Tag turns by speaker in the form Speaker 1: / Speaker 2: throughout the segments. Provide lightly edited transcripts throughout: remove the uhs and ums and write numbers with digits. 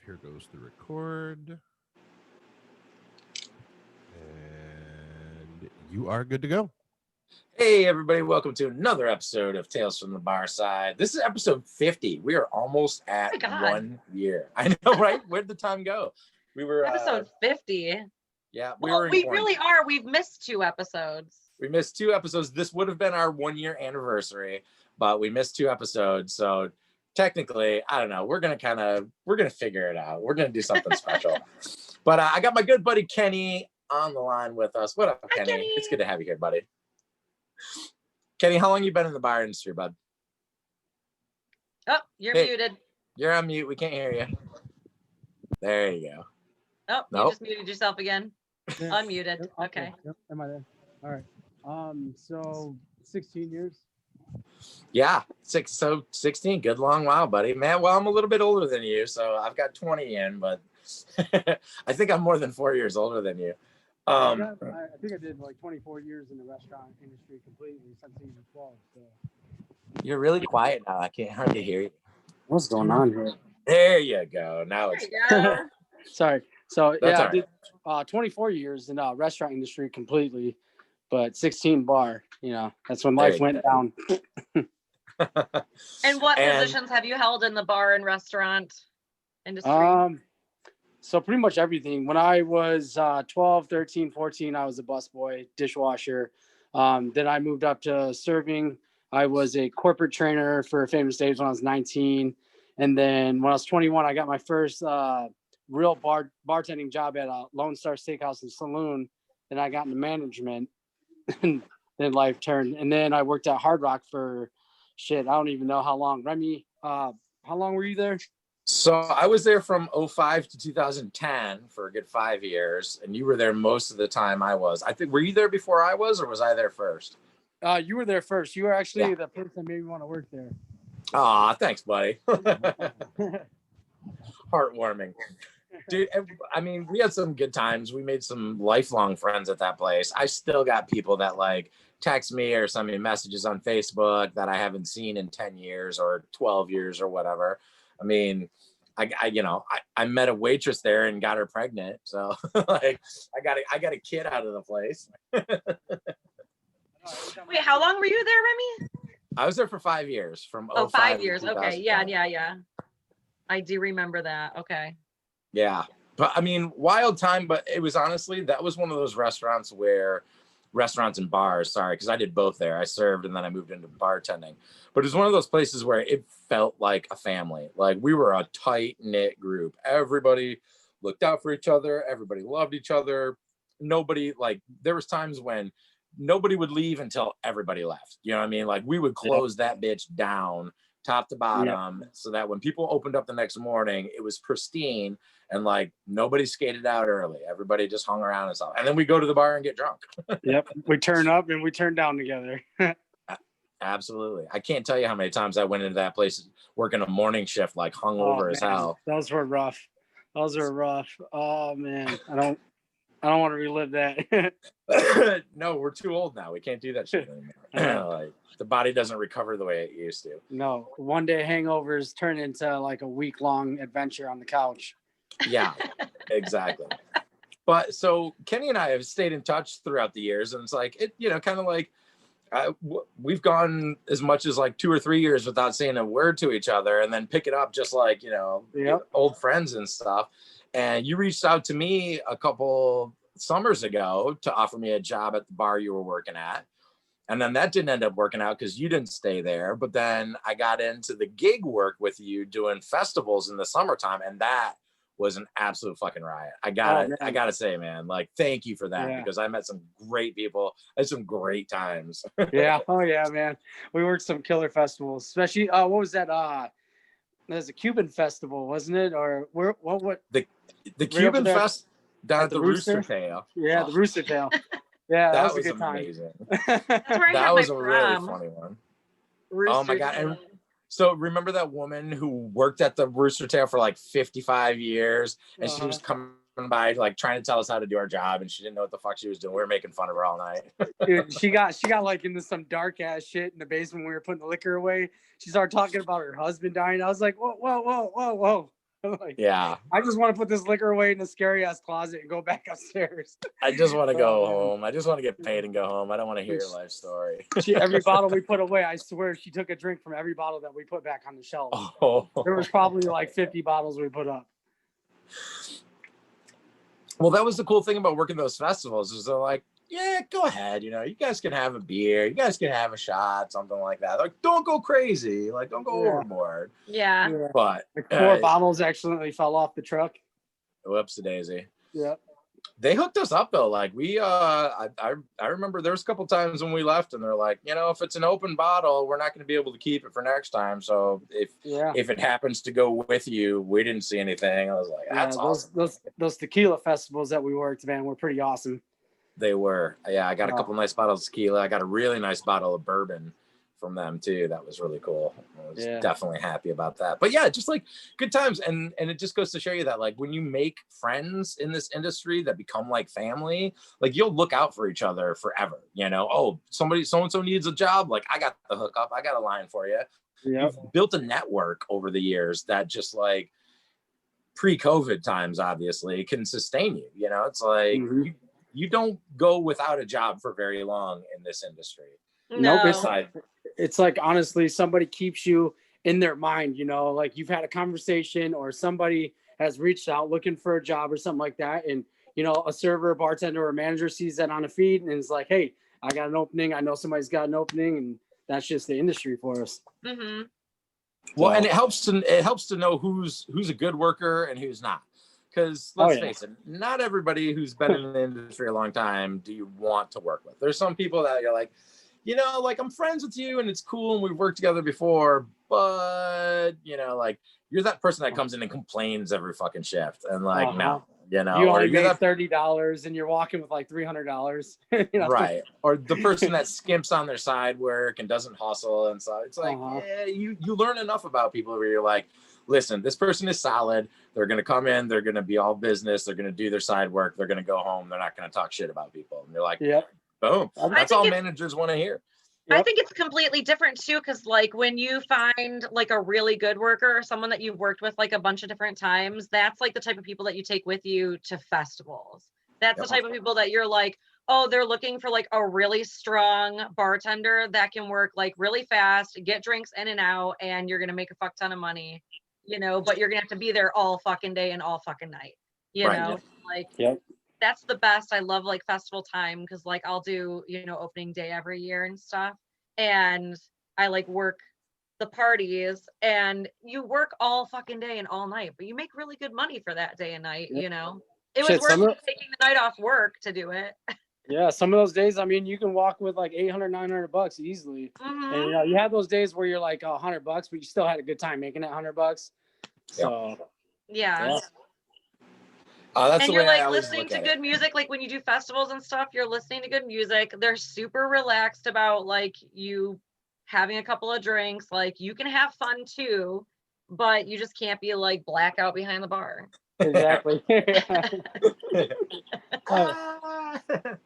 Speaker 1: Here goes the record. And you are good to go.
Speaker 2: Hey, everybody. Welcome to another episode of Tales from the Barside. This is episode 50. We are almost at 1 year. I know, right? Where'd the time go? We were...
Speaker 3: Episode 50.
Speaker 2: Yeah,
Speaker 3: we really are. We've missed 2 episodes.
Speaker 2: We missed 2 episodes. This would have been our 1-year anniversary, but we missed 2 episodes. So technically, I don't know. We're going to figure it out. We're going to do something special. But I got my good buddy Kenny on the line with us. What up, Kenny?
Speaker 3: Kenny.
Speaker 2: It's good to have you here, buddy. Kenny, how long you been in the bar industry, bud?
Speaker 3: Oh, you're muted.
Speaker 2: You're on mute. We can't hear you. There you go.
Speaker 3: Oh,
Speaker 2: Nope.
Speaker 3: You just muted yourself again.
Speaker 4: Yeah.
Speaker 3: Unmuted.
Speaker 4: Yep,
Speaker 3: Okay.
Speaker 4: Yep. Am I there? All right. So 16 years.
Speaker 2: Yeah, 16. Good long while, buddy. Man, well, I'm a little bit older than you, so I've got 20 in, but I think I'm more than 4 years older than you.
Speaker 4: I think I did like 24 years in the restaurant industry completely since season 12. So.
Speaker 2: You're really quiet now. I can't hardly hear you.
Speaker 4: What's going on here?
Speaker 2: There you go. Now
Speaker 3: There
Speaker 2: it's
Speaker 3: you go.
Speaker 4: Sorry. So
Speaker 2: That's
Speaker 4: yeah,
Speaker 2: all
Speaker 4: I did 24 years in the restaurant industry completely, but 16 bar. You know, that's when
Speaker 2: There
Speaker 4: life
Speaker 2: you
Speaker 4: went down.
Speaker 3: And what positions have you held in the bar and restaurant industry?
Speaker 4: So pretty much everything. When I was 12, 13, 14, I was a busboy, dishwasher. Then I moved up to serving. I was a corporate trainer for Famous Days when I was 19. And then when I was 21, I got my first real bartending job at a Lone Star Steakhouse and Saloon. Then I got into management. And then life turned. And then I worked at Hard Rock for I don't even know how long. Remy, how long were you there?
Speaker 2: So I was there from 2005 to 2010 for a good 5 years, and you were there most of the time I was. I think, were you there before I was, or was I there first?
Speaker 4: You were there first. You were actually the person that made me want to work there.
Speaker 2: Aw, thanks, buddy. Heartwarming. Dude, I mean, we had some good times. We made some lifelong friends at that place. I still got people that like text me or send me messages on Facebook that I haven't seen in 10 years or 12 years or whatever. I mean, I met a waitress there and got her pregnant. So like I got a kid out of the place.
Speaker 3: Wait, how long were you there, Remy?
Speaker 2: I was there for 5 years, from
Speaker 3: 5 years. Okay. Yeah. I do remember that. Okay.
Speaker 2: Yeah. But I mean, wild time, but it was honestly, that was one of those restaurants and bars, because I did both there. I served and then I moved into bartending. But it was one of those places where it felt like a family. Like we were a tight-knit group. Everybody looked out for each other. Everybody loved each other. Nobody, like, there was times when nobody would leave until everybody left. You know what I mean? Like we would close that bitch down top to bottom so that when people opened up the next morning, it was pristine and like nobody skated out early. Everybody just hung around and stuff. And then we go to the bar and get drunk.
Speaker 4: Yep. We turn up and we turn down together.
Speaker 2: Absolutely. I can't tell you how many times I went into that place working a morning shift, like hungover as hell.
Speaker 4: Those were rough. Oh man. I don't want to relive that.
Speaker 2: No, we're too old now. We can't do that shit anymore. Like the body doesn't recover the way it used to.
Speaker 4: No, one day hangovers turn into like a week-long adventure on the couch.
Speaker 2: Yeah, exactly. But so Kenny and I have stayed in touch throughout the years, and it's like kind of like we've gone as much as like 2 or 3 years without saying a word to each other, and then pick it up just like old friends and stuff. And you reached out to me a couple summers ago to offer me a job at the bar you were working at. And then that didn't end up working out because you didn't stay there. But then I got into the gig work with you doing festivals in the summertime. And that was an absolute fucking riot. I gotta say, man, like, thank you for that because I met some great people. I had some great times.
Speaker 4: Yeah. Oh yeah, man. We worked some killer festivals, especially, what was that? There's a Cuban festival, wasn't it? Or what?
Speaker 2: The Cuban fest down at the Rooster Tail.
Speaker 4: Yeah, the Rooster Tail. Yeah, that was a good
Speaker 2: amazing.
Speaker 3: That's where
Speaker 2: That was a really
Speaker 3: prom.
Speaker 2: funny one.
Speaker 3: Rooster
Speaker 2: Oh my God.
Speaker 3: Tail.
Speaker 2: And so remember that woman who worked at the Rooster Tail for like 55 years and she was coming by like trying to tell us how to do our job and she didn't know what the fuck she was doing. We were making fun of her all night.
Speaker 4: Dude, she got like into some dark ass shit in the basement when we were putting the liquor away. She started talking about her husband dying. I was like, whoa. Like,
Speaker 2: Yeah.
Speaker 4: I just want to put this liquor away in the scary ass closet and go back upstairs.
Speaker 2: I just want to go
Speaker 4: Oh, man.
Speaker 2: home. I just want to get paid and go home. I don't want to hear your life story.
Speaker 4: Every bottle we put away, I swear she took a drink from every bottle that we put back on the shelves.
Speaker 2: Oh.
Speaker 4: There was probably like 50 bottles we put up.
Speaker 2: Well, that was the cool thing about working those festivals is they're like, yeah, go ahead. You know, you guys can have a beer. You guys can have a shot, something like that. Like, don't go crazy. Like, don't go
Speaker 4: Yeah.
Speaker 2: overboard.
Speaker 3: Yeah.
Speaker 4: Yeah.
Speaker 2: But
Speaker 4: Like 4 bottles accidentally fell off the truck.
Speaker 2: whoops, daisy.
Speaker 4: Yep.
Speaker 2: They hooked us up though. Like we, I remember there was a couple times when we left, and they're like, you know, if it's an open bottle, we're not going to be able to keep it for next time. So if it happens to go with you, we didn't see anything. I was like, that's awesome.
Speaker 4: Those tequila festivals that we worked, man, were pretty awesome.
Speaker 2: They were. Yeah, I got a couple nice bottles of tequila. I got a really nice bottle of bourbon from them too. That was really cool. I was definitely happy about that. But yeah, just like good times. And it just goes to show you that like when you make friends in this industry that become like family, like you'll look out for each other forever. You know, oh, so-and-so needs a job. Like I got the hookup. I got a line for you.
Speaker 4: Yep.
Speaker 2: You've built a network over the years that just like pre-COVID times, obviously, can sustain you. You know, it's like you don't go without a job for very long in this industry.
Speaker 3: No.
Speaker 4: Nope. It's like, honestly, somebody keeps you in their mind, you know, like you've had a conversation or somebody has reached out looking for a job or something like that. And, you know, a server, a bartender, or a manager sees that on a feed and is like, hey, I got an opening. I know somebody's got an opening. And that's just the industry for us.
Speaker 3: Mm-hmm.
Speaker 2: Well, and it helps to know who's a good worker and who's not. Because let's face it, not everybody who's been in the industry a long time do you want to work with. There's some people that you're like, you know, like I'm friends with you and it's cool and we've worked together before, but you know, like you're that person that comes in and complains every fucking shift and like, no, you know,
Speaker 4: you only made $30 and you're walking with like $300, you know?
Speaker 2: Right. Or the person that skimps on their side work and doesn't hustle. And so it's like, you learn enough about people where you're like, listen, this person is solid. They're going to come in. They're going to be all business. They're going to do their side work. They're going to go home. They're not going to talk shit about people. And you're like, boom. That's all managers want to hear.
Speaker 3: I think it's completely different too. Cause like when you find like a really good worker or someone that you've worked with like a bunch of different times, that's like the type of people that you take with you to festivals. That's the type of people that you're like, oh, they're looking for like a really strong bartender that can work like really fast, get drinks in and out, and you're going to make a fuck ton of money. You know, but you're gonna have to be there all fucking day and all fucking night. You know, like that's the best. I love like festival time because like I'll do, you know, opening day every year and stuff. And I like work the parties and you work all fucking day and all night, but you make really good money for that day and night, you know. It was worth taking the night off work to do it.
Speaker 4: Yeah, some of those days, I mean, you can walk with like $800-900 easily. And you know, you have those days where you're like $100, but you still had a good time making it $100. So
Speaker 3: yeah.
Speaker 2: That's
Speaker 3: and
Speaker 2: the
Speaker 3: you're
Speaker 2: way
Speaker 3: like listening to good music. Like when you do festivals and stuff, you're listening to good music. They're super relaxed about like you having a couple of drinks. Like you can have fun too, but you just can't be like blackout behind the bar.
Speaker 4: Exactly.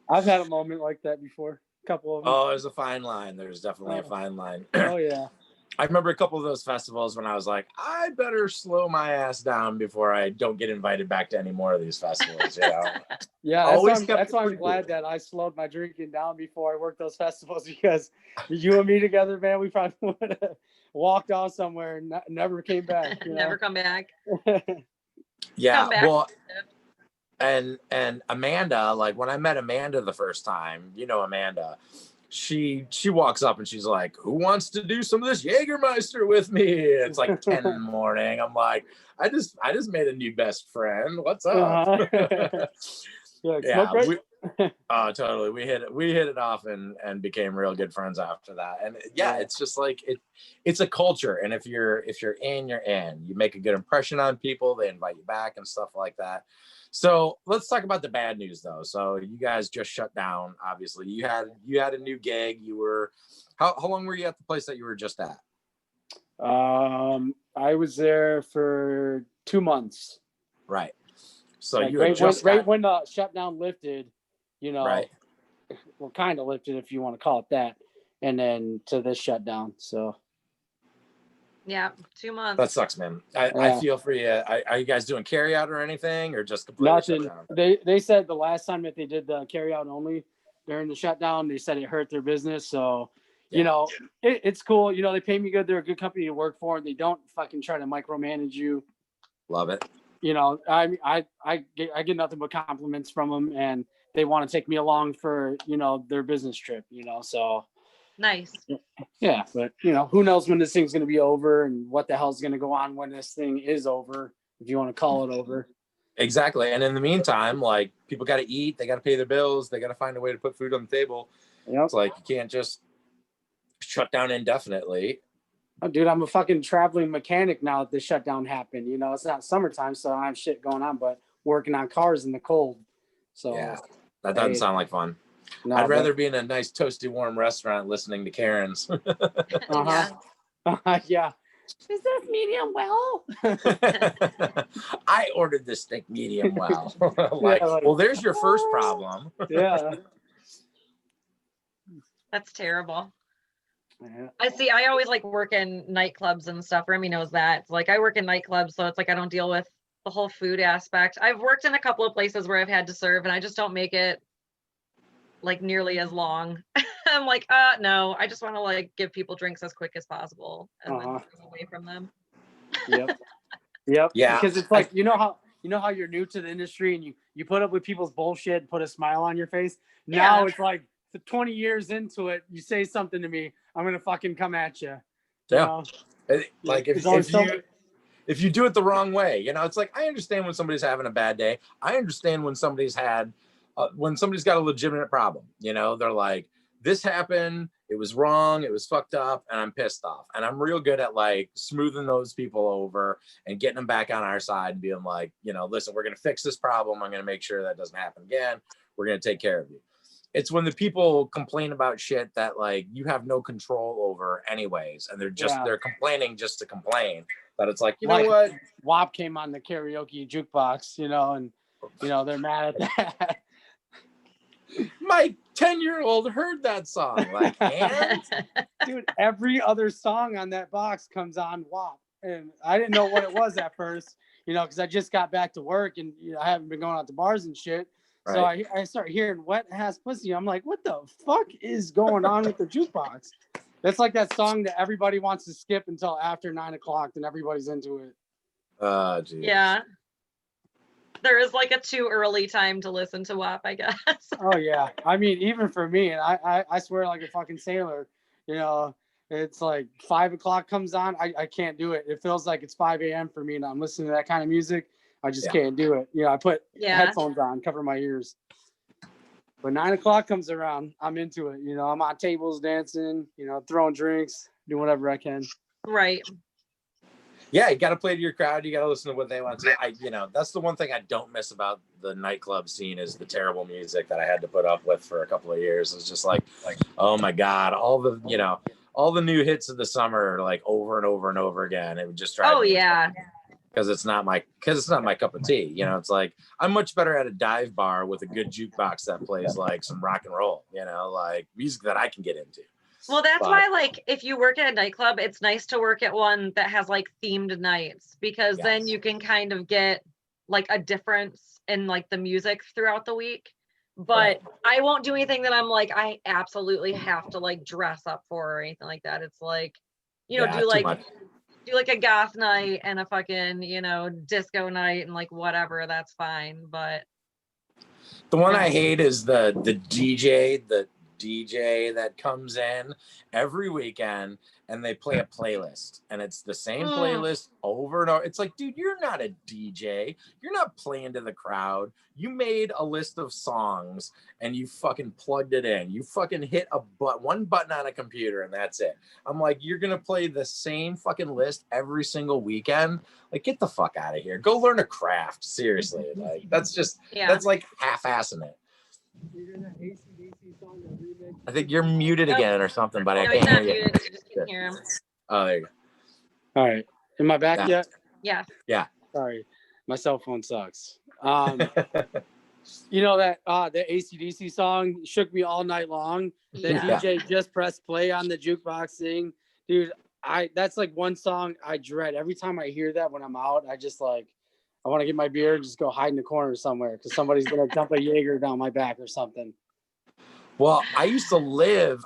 Speaker 4: I've had a moment like that before. A couple of them.
Speaker 2: Oh, there's a fine line. There's definitely a fine line.
Speaker 4: Oh yeah.
Speaker 2: I remember a couple of those festivals when I was like, I better slow my ass down before I don't get invited back to any more of these festivals. You know?
Speaker 4: Yeah, that's why I'm glad that I slowed my drinking down before I worked those festivals, because you and me together, man, we probably would have walked off somewhere and never came back. You know?
Speaker 3: Never come back.
Speaker 2: Yeah, well, and Amanda, like when I met Amanda the first time, you know, Amanda, she walks up and she's like, who wants to do some of this Jägermeister with me? It's like 10 in the morning. I'm like, I just made a new best friend. What's up? Totally. We hit it off and became real good friends after that. And it's just like it's a culture. And if you're in, you're in. You make a good impression on people, they invite you back and stuff like that. So let's talk about the bad news though. So you guys just shut down. Obviously, you had a new gig. You were how long were you at the place that you were just at?
Speaker 4: I was there for 2 months.
Speaker 2: Right. So
Speaker 4: like
Speaker 2: you
Speaker 4: right when the shutdown lifted, you know,
Speaker 2: right.
Speaker 4: Well, kind of lifted if you want to call it that, and then to this shutdown. So
Speaker 3: Yeah, 2 months.
Speaker 2: That sucks, man. I feel for you. Are you guys doing carry out or anything, or just completely shut
Speaker 4: Nothing.
Speaker 2: down?
Speaker 4: They said the last time that they did the carry out only during the shutdown, they said it hurt their business. So, you know, it's cool. You know, they pay me good. They're a good company to work for. They don't fucking try to micromanage you.
Speaker 2: Love it.
Speaker 4: You know, I get nothing but compliments from them, and they want to take me along for, you know, their business trip, you know, so.
Speaker 3: Nice.
Speaker 4: Yeah, but, you know, who knows when this thing's going to be over and what the hell's going to go on when this thing is over, if you want to call it over.
Speaker 2: Exactly. And in the meantime, like, people got to eat, they got to pay their bills, they got to find a way to put food on the table.
Speaker 4: Yep.
Speaker 2: It's like, you can't just shut down indefinitely.
Speaker 4: Oh, dude, I'm a fucking traveling mechanic now that the shutdown happened. You know, it's not summertime, so I have shit going on, but working on cars in the cold. So
Speaker 2: yeah, that doesn't sound like fun.
Speaker 4: No,
Speaker 2: I'd rather be in a nice, toasty, warm restaurant listening to Karens.
Speaker 4: Yeah. Is this medium well?
Speaker 2: I ordered this steak medium well. Well, there's your first problem.
Speaker 4: Yeah.
Speaker 3: That's terrible.
Speaker 4: Yeah.
Speaker 3: I always like work in nightclubs and stuff. Remy knows that. It's like I work in nightclubs, so it's like I don't deal with the whole food aspect. I've worked in a couple of places where I've had to serve, and I just don't make it like nearly as long. I'm like, no, I just want to like give people drinks as quick as possible and then move away from them.
Speaker 4: Yep.
Speaker 2: Yeah.
Speaker 4: Because it's like, you know how you're new to the industry and you put up with people's bullshit and put a smile on your face. Now it's like 20 years into it, you say something to me, I'm gonna fucking come at you.
Speaker 2: Yeah. Like if you do it the wrong way, you know, it's like, I understand when somebody's having a bad day. I understand when somebody's got a legitimate problem, you know, they're like, this happened, it was wrong, it was fucked up, and I'm pissed off. And I'm real good at like smoothing those people over and getting them back on our side and being like, you know, listen, we're going to fix this problem. I'm going to make sure that doesn't happen again. We're going to take care of you. It's when the people complain about shit that like you have no control over anyways. And they're complaining just to complain, that it's like, you know what?
Speaker 4: WAP came on the karaoke jukebox, you know, and, you know, they're mad at that.
Speaker 2: My 10-year-old heard that song. Like, and
Speaker 4: dude, every other song on that box comes on WAP. And I didn't know what it was at first, you know, because I just got back to work and you know, I haven't been going out to bars and shit. Right. So I start hearing Wet Ass Pussy. I'm like, what the fuck is going on with the jukebox? That's like that song that everybody wants to skip until after 9 o'clock, then everybody's into it.
Speaker 2: Geez.
Speaker 3: Yeah. There is like a too early time to listen to WAP, I guess.
Speaker 4: Oh yeah. I mean, even for me, and I swear like a fucking sailor, you know, it's like 5 o'clock comes on. I can't do it. It feels like it's 5 a.m. for me and I'm listening to that kind of music. I just can't do it. You know, I put headphones on, cover my ears. But 9 o'clock comes around, I'm into it. You know, I'm on tables dancing, you know, throwing drinks, doing whatever I can.
Speaker 3: Right.
Speaker 2: Yeah, you got to play to your crowd. You got to listen to what they want to. You know, that's the one thing I don't miss about the nightclub scene is the terrible music that I had to put up with for a couple of years. It's just like, oh my God, all the new hits of the summer, like over and over and over again. It would just drive.
Speaker 3: Oh yeah.
Speaker 2: Because it's not my cup of tea. You know, it's like I'm much better at a dive bar with a good jukebox that plays like some rock and roll. You know, like music that I can get into.
Speaker 3: Well, that's why, like, if you work at a nightclub, it's nice to work at one that has like themed nights because then you can kind of get like a difference in like the music throughout the week. But I won't do anything that I'm like, I absolutely have to like dress up for or anything like that. It's like, you know, do like a goth night and a fucking, you know, disco night and like whatever, that's fine. But
Speaker 2: the one I hate is the DJ that comes in every weekend and they play a playlist and it's the same playlist over and over. It's like, dude, you're not a DJ. You're not playing to the crowd. You made a list of songs and you fucking plugged it in. You fucking hit one button on a computer and that's it. I'm like, you're going to play the same fucking list every single weekend. Like, get the fuck out of here. Go learn a craft. Seriously. Like, that's just, that's like half-assing it. I think you're muted again or something, but I can't hear you.
Speaker 3: I just can't hear him.
Speaker 2: Oh, there you go.
Speaker 4: All right. Am I back yet?
Speaker 3: Yeah.
Speaker 2: Yeah.
Speaker 4: Sorry. My cell phone sucks. You know that the AC/DC song shook me all night long. The DJ just pressed play on the jukebox thing. Dude, that's like one song I dread. Every time I hear that when I'm out, I just like, I want to get my beer and just go hide in the corner somewhere because somebody's gonna dump a Jaeger down my back or something.
Speaker 2: Well, I used to live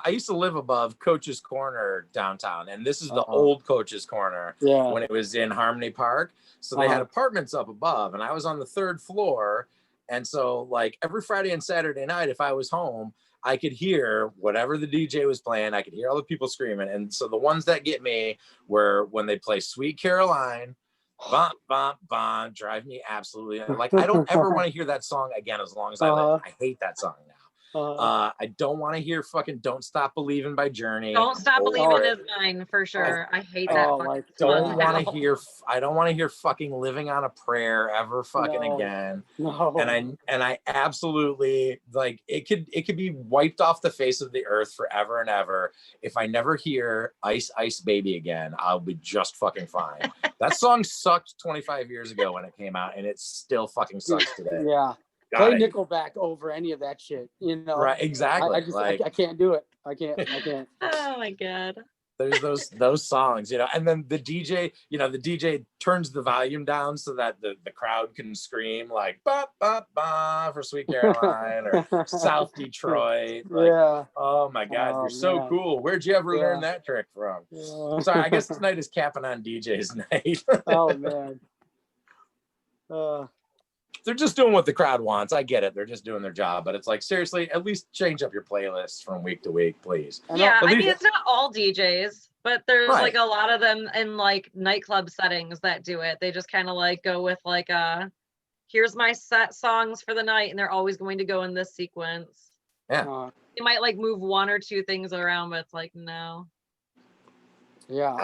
Speaker 2: above Coach's Corner downtown, and this is the old Coach's Corner when it was in Harmony Park. So they had apartments up above, and I was on the 3rd floor. And so like every Friday and Saturday night, if I was home, I could hear whatever the DJ was playing. I could hear all the people screaming. And so the ones that get me were when they play Sweet Caroline, bump, bump, bump, drive me absolutely. Like, I don't ever want to hear that song again as long as I live. I hate that song now. I don't want to hear fucking "Don't Stop Believing" by Journey.
Speaker 3: Don't Stop Believing is mine for sure. I hate that.
Speaker 2: I don't want to hear fucking "Living on a Prayer" ever fucking again.
Speaker 4: No.
Speaker 2: And I absolutely like it could be wiped off the face of the earth forever and ever. If I never hear "Ice Ice Baby" again, I'll be just fucking fine. That song sucked 25 years ago when it came out, and it still fucking sucks today.
Speaker 4: Yeah. Play Nickelback over any of that shit, you know?
Speaker 2: Right, exactly.
Speaker 4: I can't do it. I can't.
Speaker 3: Oh my God.
Speaker 2: There's those songs, you know, and then the DJ turns the volume down so that the crowd can scream like ba ba ba for Sweet Caroline or South Detroit. Like, oh my God, you're so cool. Where'd you ever learn that trick from? Sorry, I guess tonight is capping on DJ's night.
Speaker 4: Oh man.
Speaker 2: They're just doing what the crowd wants. I get it. They're just doing their job. But it's like, seriously, at least change up your playlists from week to week, please.
Speaker 3: Yeah, I mean, it's not all DJs, but there's like a lot of them in like nightclub settings that do it. They just kind of like go with like, here's my set songs for the night, and they're always going to go in this sequence.
Speaker 2: Yeah.
Speaker 3: You might like move 1 or 2 things around, but it's like, no.
Speaker 4: Yeah.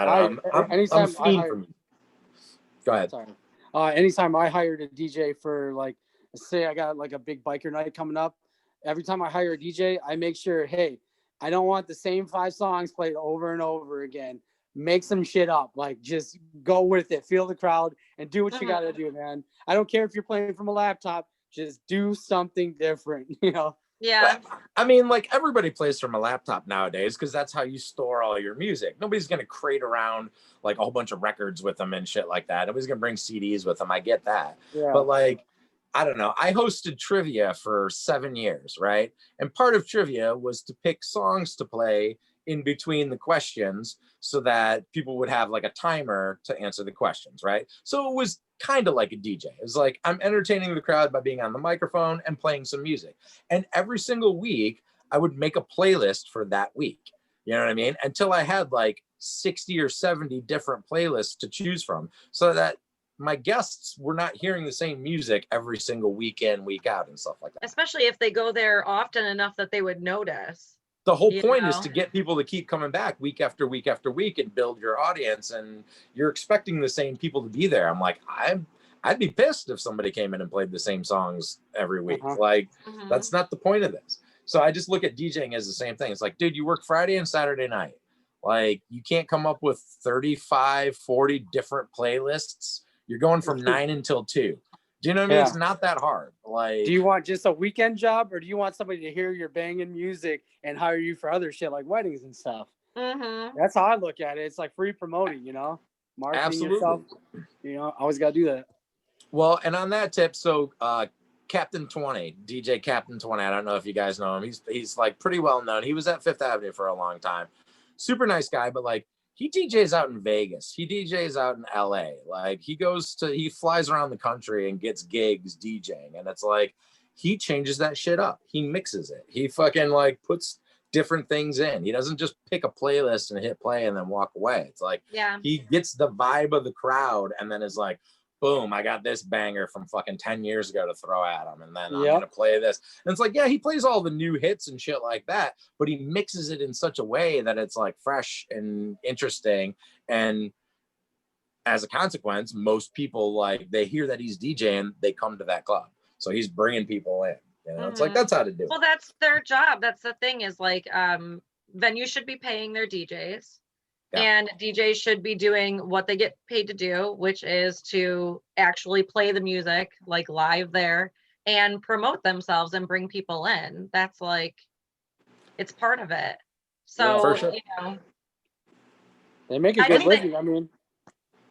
Speaker 2: Go ahead.
Speaker 4: Sorry. Anytime I hired a DJ for like, say I got like a big biker night coming up, every time I hire a DJ, I make sure, hey, I don't want the same 5 songs played over and over again. Make some shit up. Like, just go with it. Feel the crowd and do what you got to do, man. I don't care if you're playing from a laptop. Just do something different, you know?
Speaker 3: Yeah.
Speaker 2: But, I mean, like, everybody plays from a laptop nowadays because that's how you store all your music. Nobody's going to crate around like a whole bunch of records with them and shit like that. Nobody's going to bring CDs with them. I get that.
Speaker 4: Yeah.
Speaker 2: But like, I don't know. I hosted trivia for 7 years, right? And part of trivia was to pick songs to play in between the questions so that people would have like a timer to answer the questions, right? So it was kind of like a DJ. It's like I'm entertaining the crowd by being on the microphone and playing some music. And every single week, I would make a playlist for that week. You know what I mean? Until I had like 60 or 70 different playlists to choose from so that my guests were not hearing the same music every single week in, week out and stuff like that.
Speaker 3: Especially if they go there often enough that they would notice.
Speaker 2: The whole point is to get people to keep coming back week after week after week and build your audience. And you're expecting the same people to be there. I'm like, I'd be pissed if somebody came in and played the same songs every week. Like, that's not the point of this. So I just look at DJing as the same thing. It's like, dude, you work Friday and Saturday night. Like, you can't come up with 35, 40 different playlists. You're going from 9 until 2. Do you know what I mean? It's not that hard. Like,
Speaker 4: do you want just a weekend job, or do you want somebody to hear your banging music and hire you for other shit like weddings and stuff? That's how I look at it. It's like free promoting, you know, marketing yourself. You know, always got to do that.
Speaker 2: Well, and on that tip, so Captain 20, DJ Captain 20, I don't know if you guys know him. He's like pretty well known. He was at Fifth Avenue for a long time. Super nice guy, but like, he DJs out in Vegas. He DJs out in LA. Like, he flies around the country and gets gigs DJing. And it's like, he changes that shit up. He mixes it. He fucking like puts different things in. He doesn't just pick a playlist and hit play and then walk away. It's like, he gets the vibe of the crowd and then is like, boom, I got this banger from fucking 10 years ago to throw at him. And then I'm going to play this. And it's like, yeah, he plays all the new hits and shit like that, but he mixes it in such a way that it's like fresh and interesting. And as a consequence, most people, like, they hear that he's DJing, they come to that club. So he's bringing people in. You know, it's like, that's how to do it.
Speaker 3: Well, that's their job. That's the thing is like, venues should be paying their DJs. Yeah. And DJs should be doing what they get paid to do, which is to actually play the music like live there and promote themselves and bring people in. That's like, it's part of it. So, you know,
Speaker 4: They make a
Speaker 3: I
Speaker 4: good
Speaker 3: think that-
Speaker 4: living. I mean,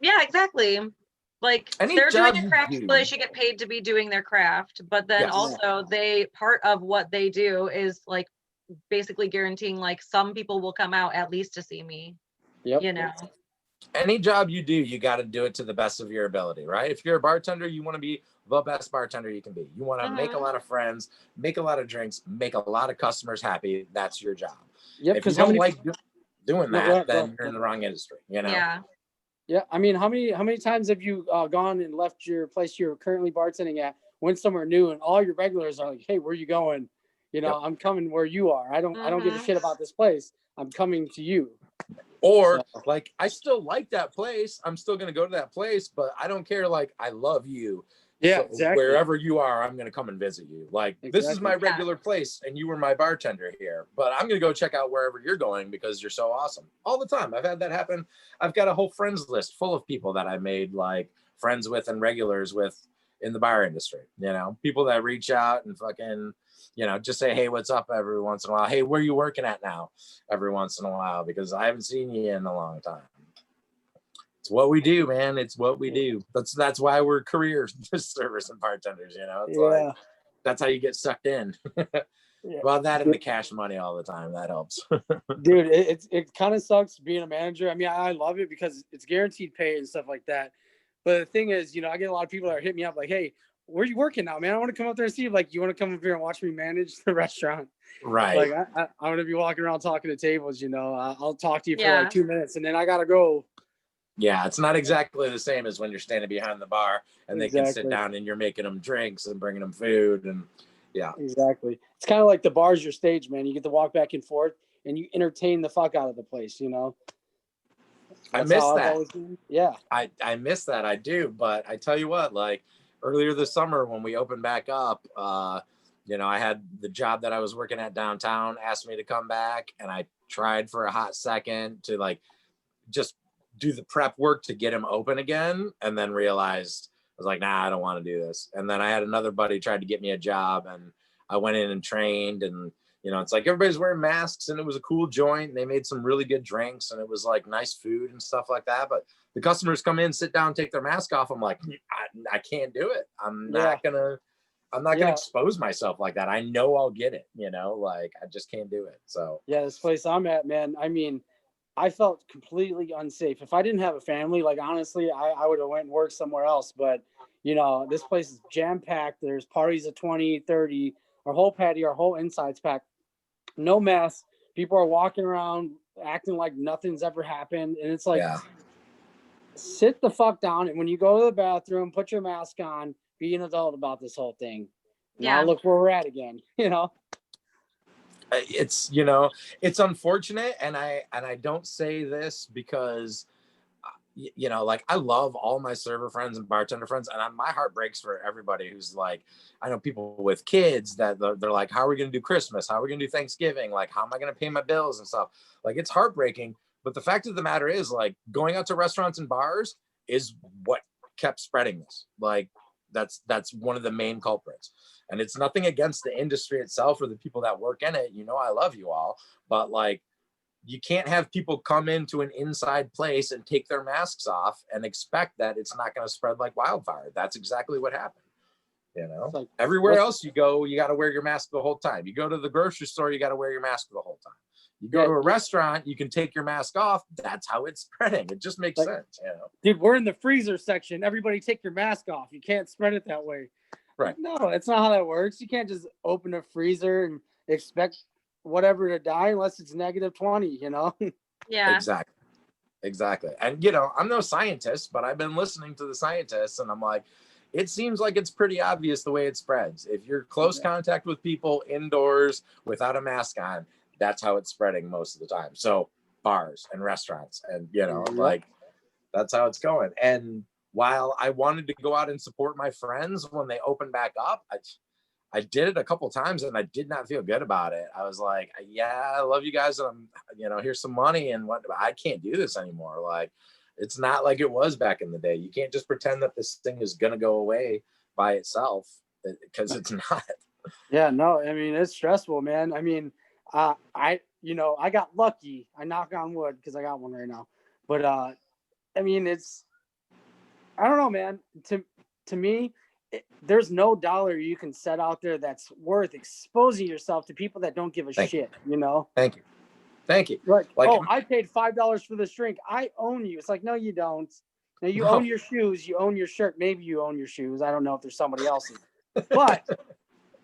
Speaker 3: Yeah, exactly. Like
Speaker 2: Any
Speaker 3: they're doing
Speaker 2: job
Speaker 3: a
Speaker 2: you
Speaker 3: craft,
Speaker 2: do.
Speaker 3: so they should get paid to be doing their craft. But then
Speaker 2: Yes.
Speaker 3: also they part of what they do is like basically guaranteeing like some people will come out at least to see me.
Speaker 4: yep.
Speaker 3: You know.
Speaker 2: Any job you do, you got to do it to the best of your ability, right? If you're a bartender, you want to be the best bartender you can be. You want to make a lot of friends, make a lot of drinks, make a lot of customers happy. That's your job.
Speaker 4: Yep.
Speaker 2: If you
Speaker 4: Because how
Speaker 2: don't
Speaker 4: many?
Speaker 2: like doing
Speaker 4: No,
Speaker 2: that,
Speaker 4: go
Speaker 2: then
Speaker 4: ahead.
Speaker 2: you're in the wrong industry, you know?
Speaker 3: Yeah.
Speaker 4: Yeah. I mean, how many times have you gone and left your place you're currently bartending at, went somewhere new, and all your regulars are like, "Hey, where you going? You know,
Speaker 2: Yep.
Speaker 4: I'm coming where you are. I don't give a
Speaker 3: Mhm.
Speaker 4: shit about this place. I'm coming to you."
Speaker 2: Or
Speaker 4: So-
Speaker 2: like, I still like that place. I'm still going to go to that place, but I don't care. Like, I love you.
Speaker 4: Yeah,
Speaker 2: So
Speaker 4: exactly.
Speaker 2: wherever you are, I'm going to come and visit you. Like, this is my
Speaker 4: Exactly.
Speaker 2: regular place and you were my bartender here, but I'm going to go check out wherever you're going because you're so awesome all the time. I've had that happen. I've got a whole friends list full of people that I made like friends with and regulars with in the bar industry, you know, people that reach out and fucking, you know, just say, hey, what's up every once in a while. Hey, where are you working at now? Every once in a while, because I haven't seen you in a long time. It's what we do, man. It's what we do. That's why we're career servers and bartenders, you know. It's like that's how you get sucked in.
Speaker 4: Yeah.
Speaker 2: Well, that and the cash money all the time. That helps.
Speaker 4: Dude, it kind of sucks being a manager. I mean, I love it because it's guaranteed pay and stuff like that. But the thing is, you know, I get a lot of people that hit me up like, "Hey, where are you working now, man? I want to come up there and see you. Like, you want to come up here and watch me manage the restaurant?"
Speaker 2: Right.
Speaker 4: Like, I'm going to be walking around talking to tables, you know. I'll talk to you for
Speaker 3: Yeah.
Speaker 4: like 2 minutes and then I got to go.
Speaker 2: Yeah, it's not exactly the same as when you're standing behind the bar and they can sit
Speaker 4: Exactly.
Speaker 2: down and you're making them drinks and bringing them food and yeah.
Speaker 4: Exactly. It's kind of like the bar's your stage, man. You get to walk back and forth and you entertain the fuck out of the place, you know.
Speaker 2: I
Speaker 4: That's
Speaker 2: miss
Speaker 4: how I've
Speaker 2: that.
Speaker 4: always been. Yeah.
Speaker 2: I miss that. I do, but I tell you what, like earlier this summer when we opened back up, you know, I had the job that I was working at downtown asked me to come back, and I tried for a hot second to like just do the prep work to get him open again, and then realized I was like, nah, I don't want to do this. And then I had another buddy tried to get me a job, and I went in and trained, and you know, it's like everybody's wearing masks, and it was a cool joint. And they made some really good drinks, and it was like nice food and stuff like that. But the customers come in, sit down, take their mask off. I'm like, I can't do it. I'm not gonna expose myself like that. I know I'll get it. You know, like I just can't do it. So
Speaker 4: Yeah, this place I'm at, man. I mean, I felt completely unsafe. If I didn't have a family, like honestly, I would have went and worked somewhere else. But you know, this place is jam packed. There's parties of 20, 30. Our whole patio, our whole inside's packed. No mess. People are walking around acting like nothing's ever happened. And it's like,
Speaker 2: yeah.
Speaker 4: sit the fuck down. And when you go to the bathroom, put your mask on, be an adult about this whole thing. Now
Speaker 3: Yeah.
Speaker 4: look where we're at again, you know?
Speaker 2: It's, you know, it's unfortunate, and I don't say this because you know, like I love all my server friends and bartender friends, and my heart breaks for everybody who's like, I know people with kids that they're like, how are we going to do Christmas? How are we going to do Thanksgiving? Like, how am I going to pay my bills and stuff? Like, it's heartbreaking. But the fact of the matter is, like, going out to restaurants and bars is what kept spreading this. Like, that's one of the main culprits. And it's nothing against the industry itself or the people that work in it. You know, I love you all, but like, you can't have people come into an inside place and take their masks off and expect that it's not going to spread like wildfire. That's exactly what happened. You know,
Speaker 4: Like,
Speaker 2: everywhere else you go, you got to wear your mask the whole time. You go to the grocery store, you got to wear your mask the whole time. You go to a restaurant, you can take your mask off. That's how it's spreading. It just makes sense, you know.
Speaker 4: Dude, we're in the freezer section. Everybody take your mask off. You can't spread it that way.
Speaker 2: Right.
Speaker 4: No, that's not how that works. You can't just open a freezer and expect whatever to die unless it's -20, you know?
Speaker 3: Yeah.
Speaker 2: Exactly. And, you know, I'm no scientist, but I've been listening to the scientists, and I'm like, it seems like it's pretty obvious the way it spreads. If you're close contact with people indoors without a mask on, that's how it's spreading most of the time. So bars and restaurants and, you know, like that's how it's going. And while I wanted to go out and support my friends when they opened back up, I did it a couple times and I did not feel good about it. I was like, yeah, I love you guys. And I'm, you know, here's some money and what, I can't do this anymore. Like, it's not like it was back in the day. You can't just pretend that this thing is going to go away by itself because it's not.
Speaker 4: Yeah, no, I mean, it's stressful, man. I mean, I got lucky. I knock on wood because I got one right now. But I mean, I don't know, man. To me, there's no dollar you can set out there that's worth exposing yourself to people that don't give a shit, you know?
Speaker 2: Thank you.
Speaker 4: Like,
Speaker 2: Like,
Speaker 4: oh, I paid $5 for this drink. I own you. It's like, no, you don't. Now you own your shoes. You own your shirt. Maybe you own your shoes. I don't know if there's somebody else's. But,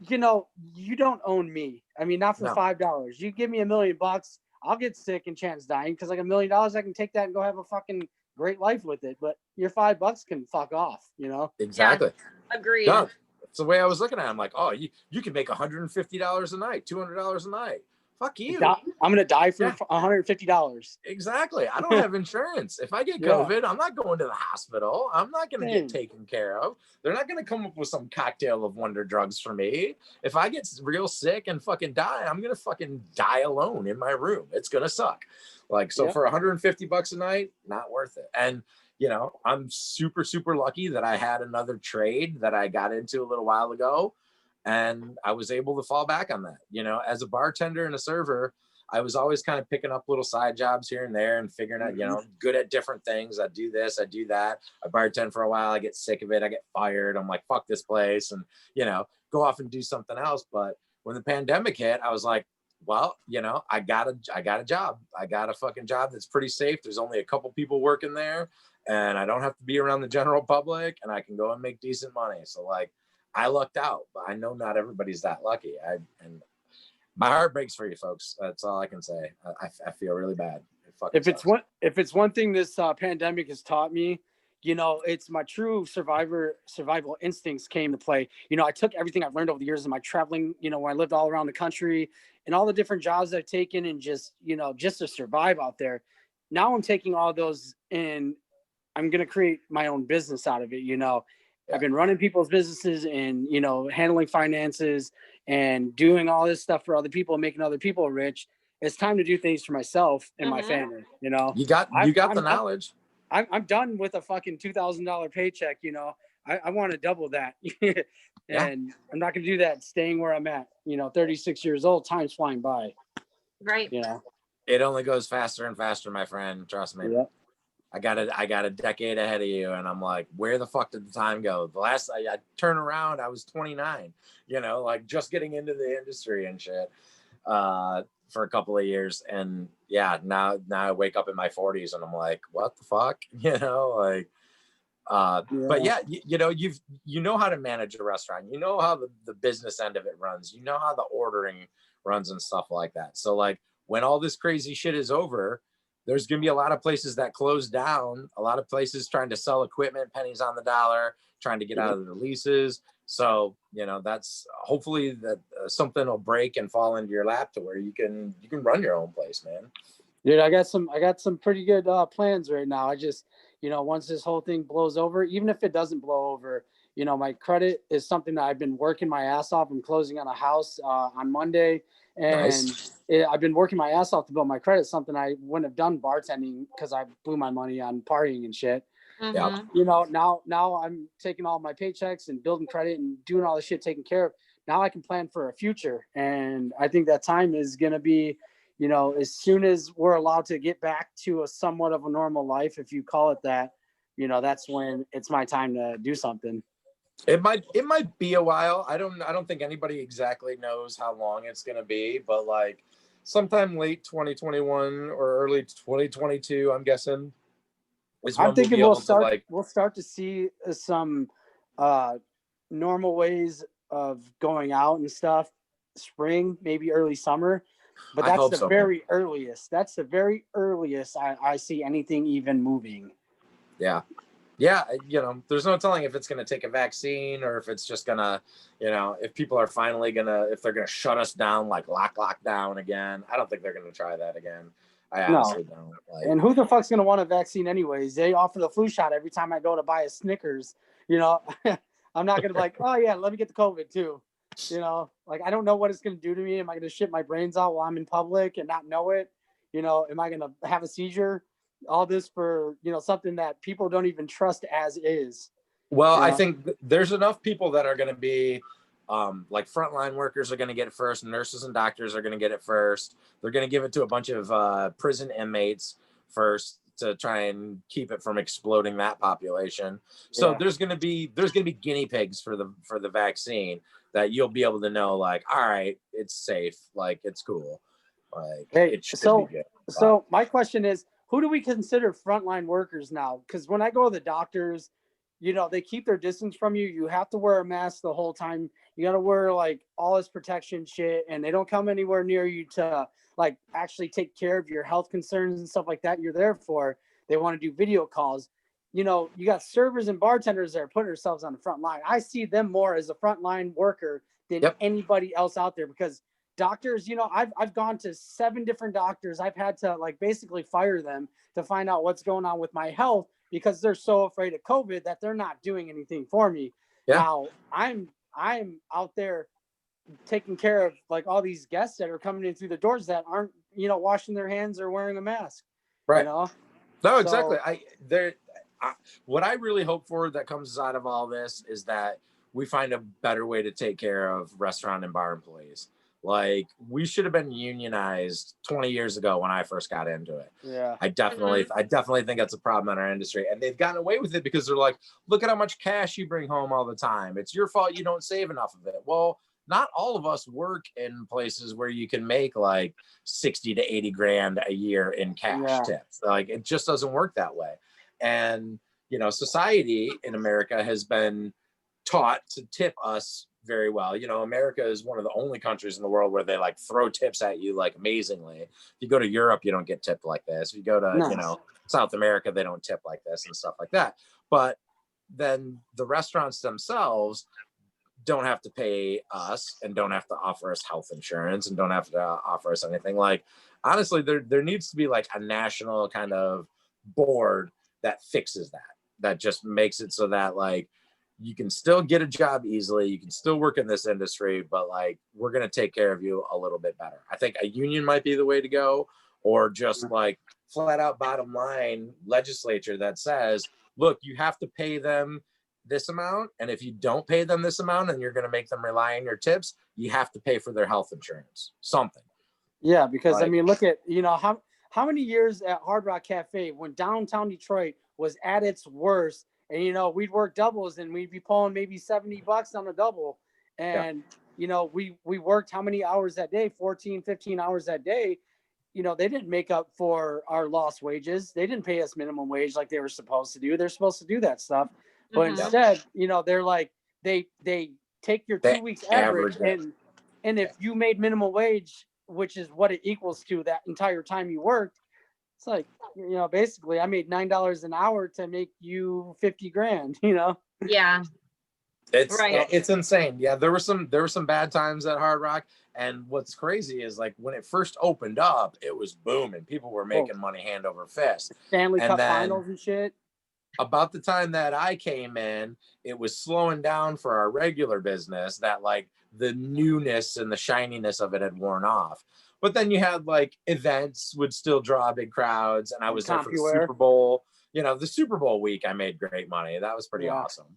Speaker 4: you know, you don't own me. I mean, not for $5. You give me $1 million, I'll get sick and chance dying because like $1 million, I can take that and go have a fucking great life with it. But your $5 can fuck off, you know?
Speaker 2: Exactly.
Speaker 3: Yeah, agreed.
Speaker 2: No, that's the way I was looking at it. I'm like, oh, you can make $150 a night, $200 a night. Fuck you.
Speaker 4: I'm going to die for $150.
Speaker 2: Exactly. I don't have insurance. If I get COVID, I'm not going to the hospital. I'm not going to get taken care of. They're not going to come up with some cocktail of wonder drugs for me. If I get real sick and fucking die, I'm going to fucking die alone in my room. It's going to suck. Like, so for $150 a night, not worth it. And, you know, I'm super, super lucky that I had another trade that I got into a little while ago. And I was able to fall back on that. You know, as a bartender and a server, I was always kind of picking up little side jobs here and there and figuring out, you know, good at different things. I do this, I do that. I bartend for a while. I get sick of it. I get fired. I'm like, fuck this place. And, you know, go off and do something else. But when the pandemic hit, I was like, well, you know, I got a job. I got a fucking job that's pretty safe. There's only a couple people working there and I don't have to be around the general public and I can go and make decent money. So like, I lucked out, but I know not everybody's that lucky. And my heart breaks for you folks. That's all I can say. I feel really bad. If
Speaker 4: it's one thing this pandemic has taught me, you know, it's my true survival instincts came to play. You know, I took everything I've learned over the years in my traveling, you know, when I lived all around the country and all the different jobs I've taken and just, you know, just to survive out there. Now I'm taking all those and I'm going to create my own business out of it, you know. I've been running people's businesses and, you know, handling finances and doing all this stuff for other people, making other people rich. It's time to do things for myself and my family, you know.
Speaker 2: You got the knowledge.
Speaker 4: I'm done with a fucking $2,000 paycheck, you know. I want to double that. And I'm not going to do that staying where I'm at, you know, 36 years old, time's flying by.
Speaker 3: Right.
Speaker 4: You know.
Speaker 2: It only goes faster and faster, my friend. Trust me.
Speaker 4: Yep.
Speaker 2: I got a decade ahead of you. And I'm like, where the fuck did the time go? The last I turned around, I was 29, you know, like just getting into the industry and shit for a couple of years. And yeah, now I wake up in my 40s and I'm like, what the fuck? You know, like, but yeah, you know, you know how to manage a restaurant, you know how the business end of it runs, you know how the ordering runs and stuff like that. So like when all this crazy shit is over, there's going to be a lot of places that close down, a lot of places trying to sell equipment, pennies on the dollar, trying to get out of the leases. So, you know, that's hopefully that something will break and fall into your lap to where you can run your own place, man.
Speaker 4: Dude, I got some pretty good plans right now. I just, you know, once this whole thing blows over, even if it doesn't blow over, you know, my credit is something that I've been working my ass off. I'm closing on a house on Monday. And I've been working my ass off to build my credit, something I wouldn't have done bartending because I blew my money on partying and shit. You know, now I'm taking all my paychecks and building credit and doing all the shit taken care of. Now I can plan for a future. And I think that time is going to be, you know, as soon as we're allowed to get back to a somewhat of a normal life, if you call it that, you know, that's when it's my time to do something.
Speaker 2: It might be a while. I don't think anybody exactly knows how long it's going to be, but like sometime late 2021 or early 2022, I'm guessing.
Speaker 4: I'm thinking we'll start to see some normal ways of going out and stuff, spring, maybe early summer, but that's the very earliest. That's the very earliest I see anything even moving.
Speaker 2: Yeah, you know, there's no telling if it's going to take a vaccine or if it's just going to, you know, if people are finally if they're going to shut us down, like lock down again. I don't think they're going to try that again. I honestly don't. Like,
Speaker 4: and who the fuck's going to want a vaccine anyways? They offer the flu shot every time I go to buy a Snickers, you know. I'm not going to be like, oh yeah, let me get the COVID too. You know, like, I don't know what it's going to do to me. Am I going to shit my brains out while I'm in public and not know it? You know, am I going to have a seizure? All this for, you know, something that people don't even trust as is.
Speaker 2: Well, I think there's enough people that are going to be like frontline workers are going to get it first. Nurses and doctors are going to get it first. They're going to give it to a bunch of prison inmates first to try and keep it from exploding that population. So
Speaker 4: Yeah.
Speaker 2: there's gonna be guinea pigs for the vaccine that you'll be able to know, like, all right, it's safe, like it's cool, like
Speaker 4: Hey,
Speaker 2: it should
Speaker 4: so
Speaker 2: be good.
Speaker 4: so my question is, who do we consider frontline workers now? Because when I go to the doctors, they keep their distance from you. You have to wear a mask the whole time. You got to wear like all this protection shit, and they don't come anywhere near you to like actually take care of your health concerns and stuff like that. You're there for. They want to do video calls. You got servers and bartenders that are putting themselves on the front line. I see them more as a frontline worker than
Speaker 2: Yep.
Speaker 4: anybody else out there, because doctors, I've gone to 7 different doctors. I've had to like basically fire them to find out what's going on with my health, because they're so afraid of COVID that they're not doing anything for me.
Speaker 2: Yeah.
Speaker 4: Now I'm out there taking care of like all these guests that are coming in through the doors that aren't, washing their hands or wearing a mask.
Speaker 2: Right.
Speaker 4: No,
Speaker 2: exactly. What I really hope for that comes out of all this is that we find a better way to take care of restaurant and bar employees. Like, we should have been unionized 20 years ago when I first got into it.
Speaker 4: Yeah.
Speaker 2: I definitely think that's a problem in our industry, and they've gotten away with it because they're like, look at how much cash you bring home all the time. It's your fault you don't save enough of it. Well, not all of us work in places where you can make like 60 to 80 grand a year in cash tips. Like, it just doesn't work that way. And, society in America has been taught to tip us very well. America is one of the only countries in the world where they like throw tips at you like amazingly. If you go to Europe, you don't get tipped like this. If you go to, South America, they don't tip like this and stuff like that. But then the restaurants themselves don't have to pay us and don't have to offer us health insurance and don't have to offer us anything. Like, honestly, there needs to be like a national kind of board that fixes that just makes it so that like you can still get a job easily, you can still work in this industry, but like, we're going to take care of you a little bit better. I think a union might be the way to go, or just like flat out bottom line legislature that says, look, you have to pay them this amount, and if you don't pay them this amount and you're going to make them rely on your tips, you have to pay for their health insurance, something.
Speaker 4: Yeah, because
Speaker 2: like,
Speaker 4: I mean, look at, how many years at Hard Rock Cafe when downtown Detroit was at its worst, and we'd work doubles and we'd be pulling maybe $70 on a double, and we worked how many hours that day? 14, 15 hours that day. They didn't make up for our lost wages. They didn't pay us minimum wage like they were supposed to do. They're supposed to do that stuff. But instead, they're like, they take your 2 weeks average, and if you made minimum wage, which is what it equals to that entire time you worked, it's like, basically I made $9 an hour to make you 50 grand,
Speaker 3: Yeah.
Speaker 2: It's insane. Yeah, there were some bad times at Hard Rock, and what's crazy is like when it first opened up, it was booming. People were making money hand over fist.
Speaker 4: Stanley Cup finals and shit.
Speaker 2: About the time that I came in, it was slowing down for our regular business, that like the newness and the shininess of it had worn off. But then you had like events would still draw big crowds, and I was there for the Super Bowl. The Super Bowl week, I made great money. That was pretty awesome.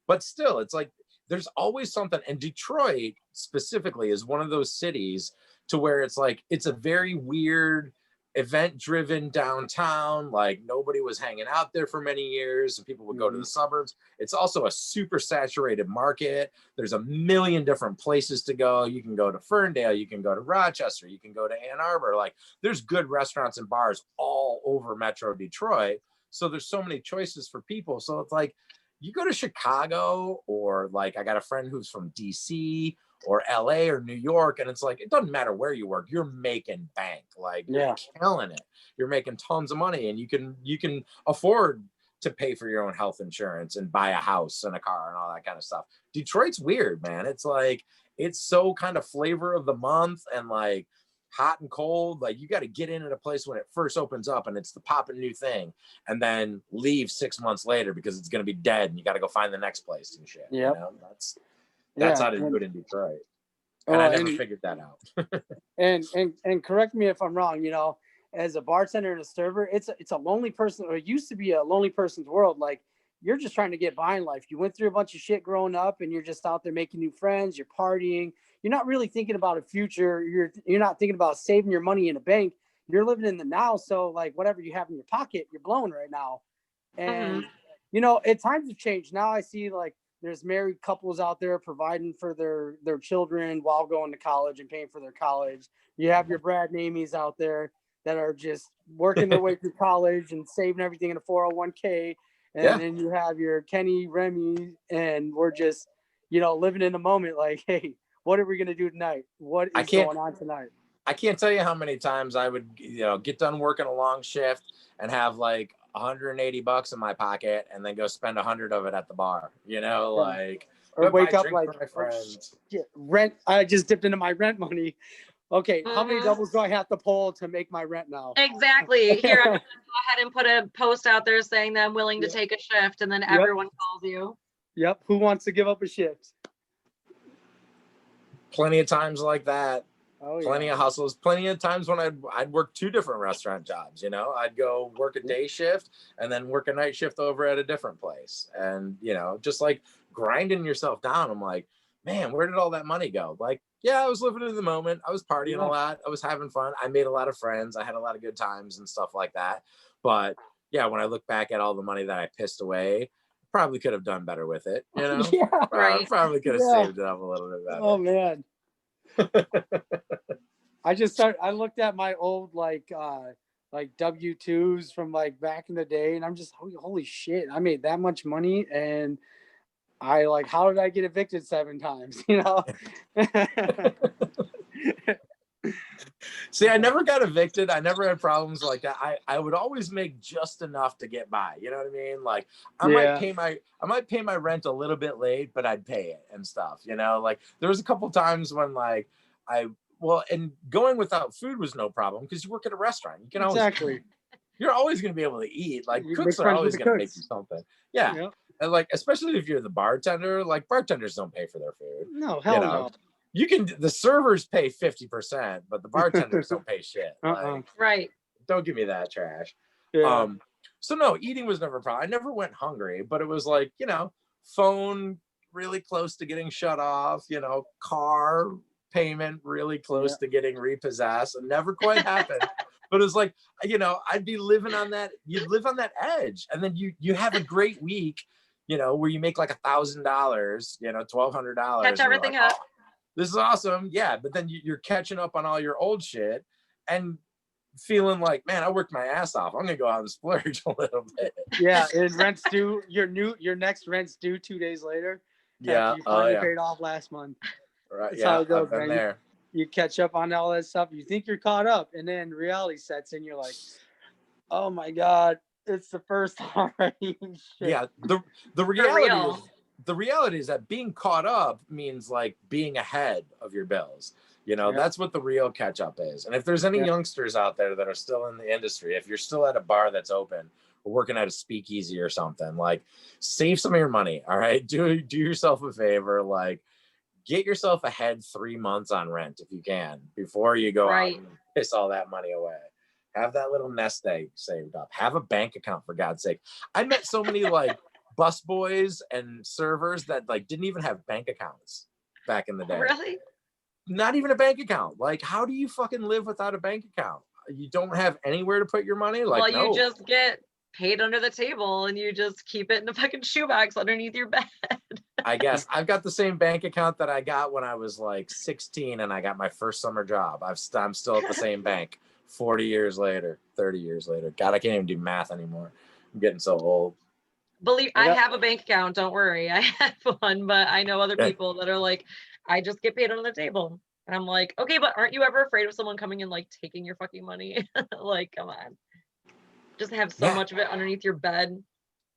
Speaker 2: But still, it's like there's always something. And Detroit specifically is one of those cities to where it's like it's a very weird event-driven downtown. Like, nobody was hanging out there for many years, and people would go to the suburbs. It's also a super saturated market. There's a million different places to go. You can go to Ferndale, you can go to Rochester, you can go to Ann Arbor. Like, there's good restaurants and bars all over Metro Detroit. So there's so many choices for people. So it's like, you go to Chicago, or like I got a friend who's from DC or LA or New York, and it's like, it doesn't matter where you work, you're making bank. Like, you're killing it. You're making tons of money, and you can afford to pay for your own health insurance and buy a house and a car and all that kind of stuff. Detroit's weird, man. It's like, it's so kind of flavor of the month, and like hot and cold. Like, you got to get in at a place when it first opens up and it's the popping new thing, and then leave 6 months later because it's going to be dead, and you got to go find the next place and shit. That's how to do it in Detroit. And I never figured that out.
Speaker 4: and correct me if I'm wrong, as a bartender and a server, it's a lonely person, or it used to be a lonely person's world. Like, you're just trying to get by in life. You went through a bunch of shit growing up, and you're just out there making new friends, you're partying. You're not really thinking about a future. You're not thinking about saving your money in a bank. you're living in the now. So like whatever you have in your pocket, you're blowing right now. And, you know, at times have changed. Now I see like there's married couples out there providing for their children while going to college and paying for their college. You have your Brad and Amy's out there that are just working their way through college and saving everything in a 401k. And then you have your Kenny, Remy, and we're just, you know, living in the moment like, hey, what are we going to do tonight? What is going on tonight?
Speaker 2: I can't tell you how many times I would, you know, get done working a long shift and have like $180 in my pocket and then go spend 100 of it at the bar, you know, like,
Speaker 4: or wake up like,
Speaker 2: my friends.
Speaker 4: Rent. I just dipped into my rent money. Okay, how many doubles do I have to pull to make my rent now?
Speaker 3: Exactly. Here, I'm going to go ahead and put a post out there saying that I'm willing to take a shift, and then everyone calls you.
Speaker 4: Yep. Who wants to give up a shift?
Speaker 2: Plenty of times like that.
Speaker 4: Oh,
Speaker 2: plenty of hustles, plenty of times when I'd work 2 different restaurant jobs, you know, I'd go work a day shift and then work a night shift over at a different place. And, you know, just like grinding yourself down. I'm like, man, where did all that money go? Like, yeah, I was living in the moment. I was partying a lot. I was having fun. I made a lot of friends. I had a lot of good times and stuff like that. But yeah, when I look back at all the money that I pissed away, probably could have done better with it. You know, probably could have saved it up a little bit better.
Speaker 4: Oh man. I looked at my old like W-2s from like back in the day, and I'm just holy shit, I made that much money, and I like, how did I get evicted 7 times? You know.
Speaker 2: See, I never got evicted. I never had problems like that. I would always make just enough to get by. You know what I mean? Like I might pay my rent a little bit late, but I'd pay it and stuff. You know, like there was a couple times when like and going without food was no problem because you work at a restaurant. You can always you're always going to be able to eat. Like cooks are always going to make you something. Yeah. Yep. And like, especially if you're the bartender, like bartenders don't pay for their food.
Speaker 4: No, hell no.
Speaker 2: You can, the servers pay 50%, but the bartenders don't pay shit. Like,
Speaker 3: right.
Speaker 2: Don't give me that trash.
Speaker 4: Yeah.
Speaker 2: So no, eating was never a problem. I never went hungry, but it was like, you know, phone really close to getting shut off, you know, car payment really close to getting repossessed. It never quite happened. But it was like, you know, I'd be living on that, you'd live on that edge. And then you have a great week, you know, where you make like $1,000, you know, $1,200.
Speaker 3: Catch everything up.
Speaker 2: Oh, this is awesome. Yeah. But then you're catching up on all your old shit and feeling like, man, I worked my ass off. I'm going to go out and splurge a little bit.
Speaker 4: Yeah. And rent's due, your next rent's due 2 days later.
Speaker 2: Yeah.
Speaker 4: You finally paid off last month.
Speaker 2: Right.
Speaker 4: That's
Speaker 2: yeah.
Speaker 4: how it goes,
Speaker 2: I've been
Speaker 4: man.
Speaker 2: there.
Speaker 4: You catch up on all that stuff. You think you're caught up, and then reality sets in. You're like, oh my God, it's the first time.
Speaker 2: Yeah. The reality is that being caught up means like being ahead of your bills. You know, that's what the real catch up is. And if there's any youngsters out there that are still in the industry, if you're still at a bar that's open or working at a speakeasy or something, like save some of your money. All right. Do yourself a favor. Like, get yourself ahead 3 months on rent if you can before you go out and piss all that money away. Have that little nest egg saved up. Have a bank account, for God's sake. I met so many like bus boys and servers that like didn't even have bank accounts back in the day.
Speaker 3: Really?
Speaker 2: Not even a bank account. Like, how do you fucking live without a bank account? You don't have anywhere to put your money? Like,
Speaker 3: well, you just get paid under the table and you just keep it in a fucking shoebox underneath your bed.
Speaker 2: I guess I've got the same bank account that I got when I was like 16 and I got my first summer job. I'm still at the same bank 40 years later, 30 years later. God, I can't even do math anymore. I'm getting so old.
Speaker 3: I have a bank account. Don't worry. I have one, but I know other people that are like, I just get paid under the table. And I'm like, okay, but aren't you ever afraid of someone coming and like taking your fucking money? Like, come on. Just have so much of it underneath your bed.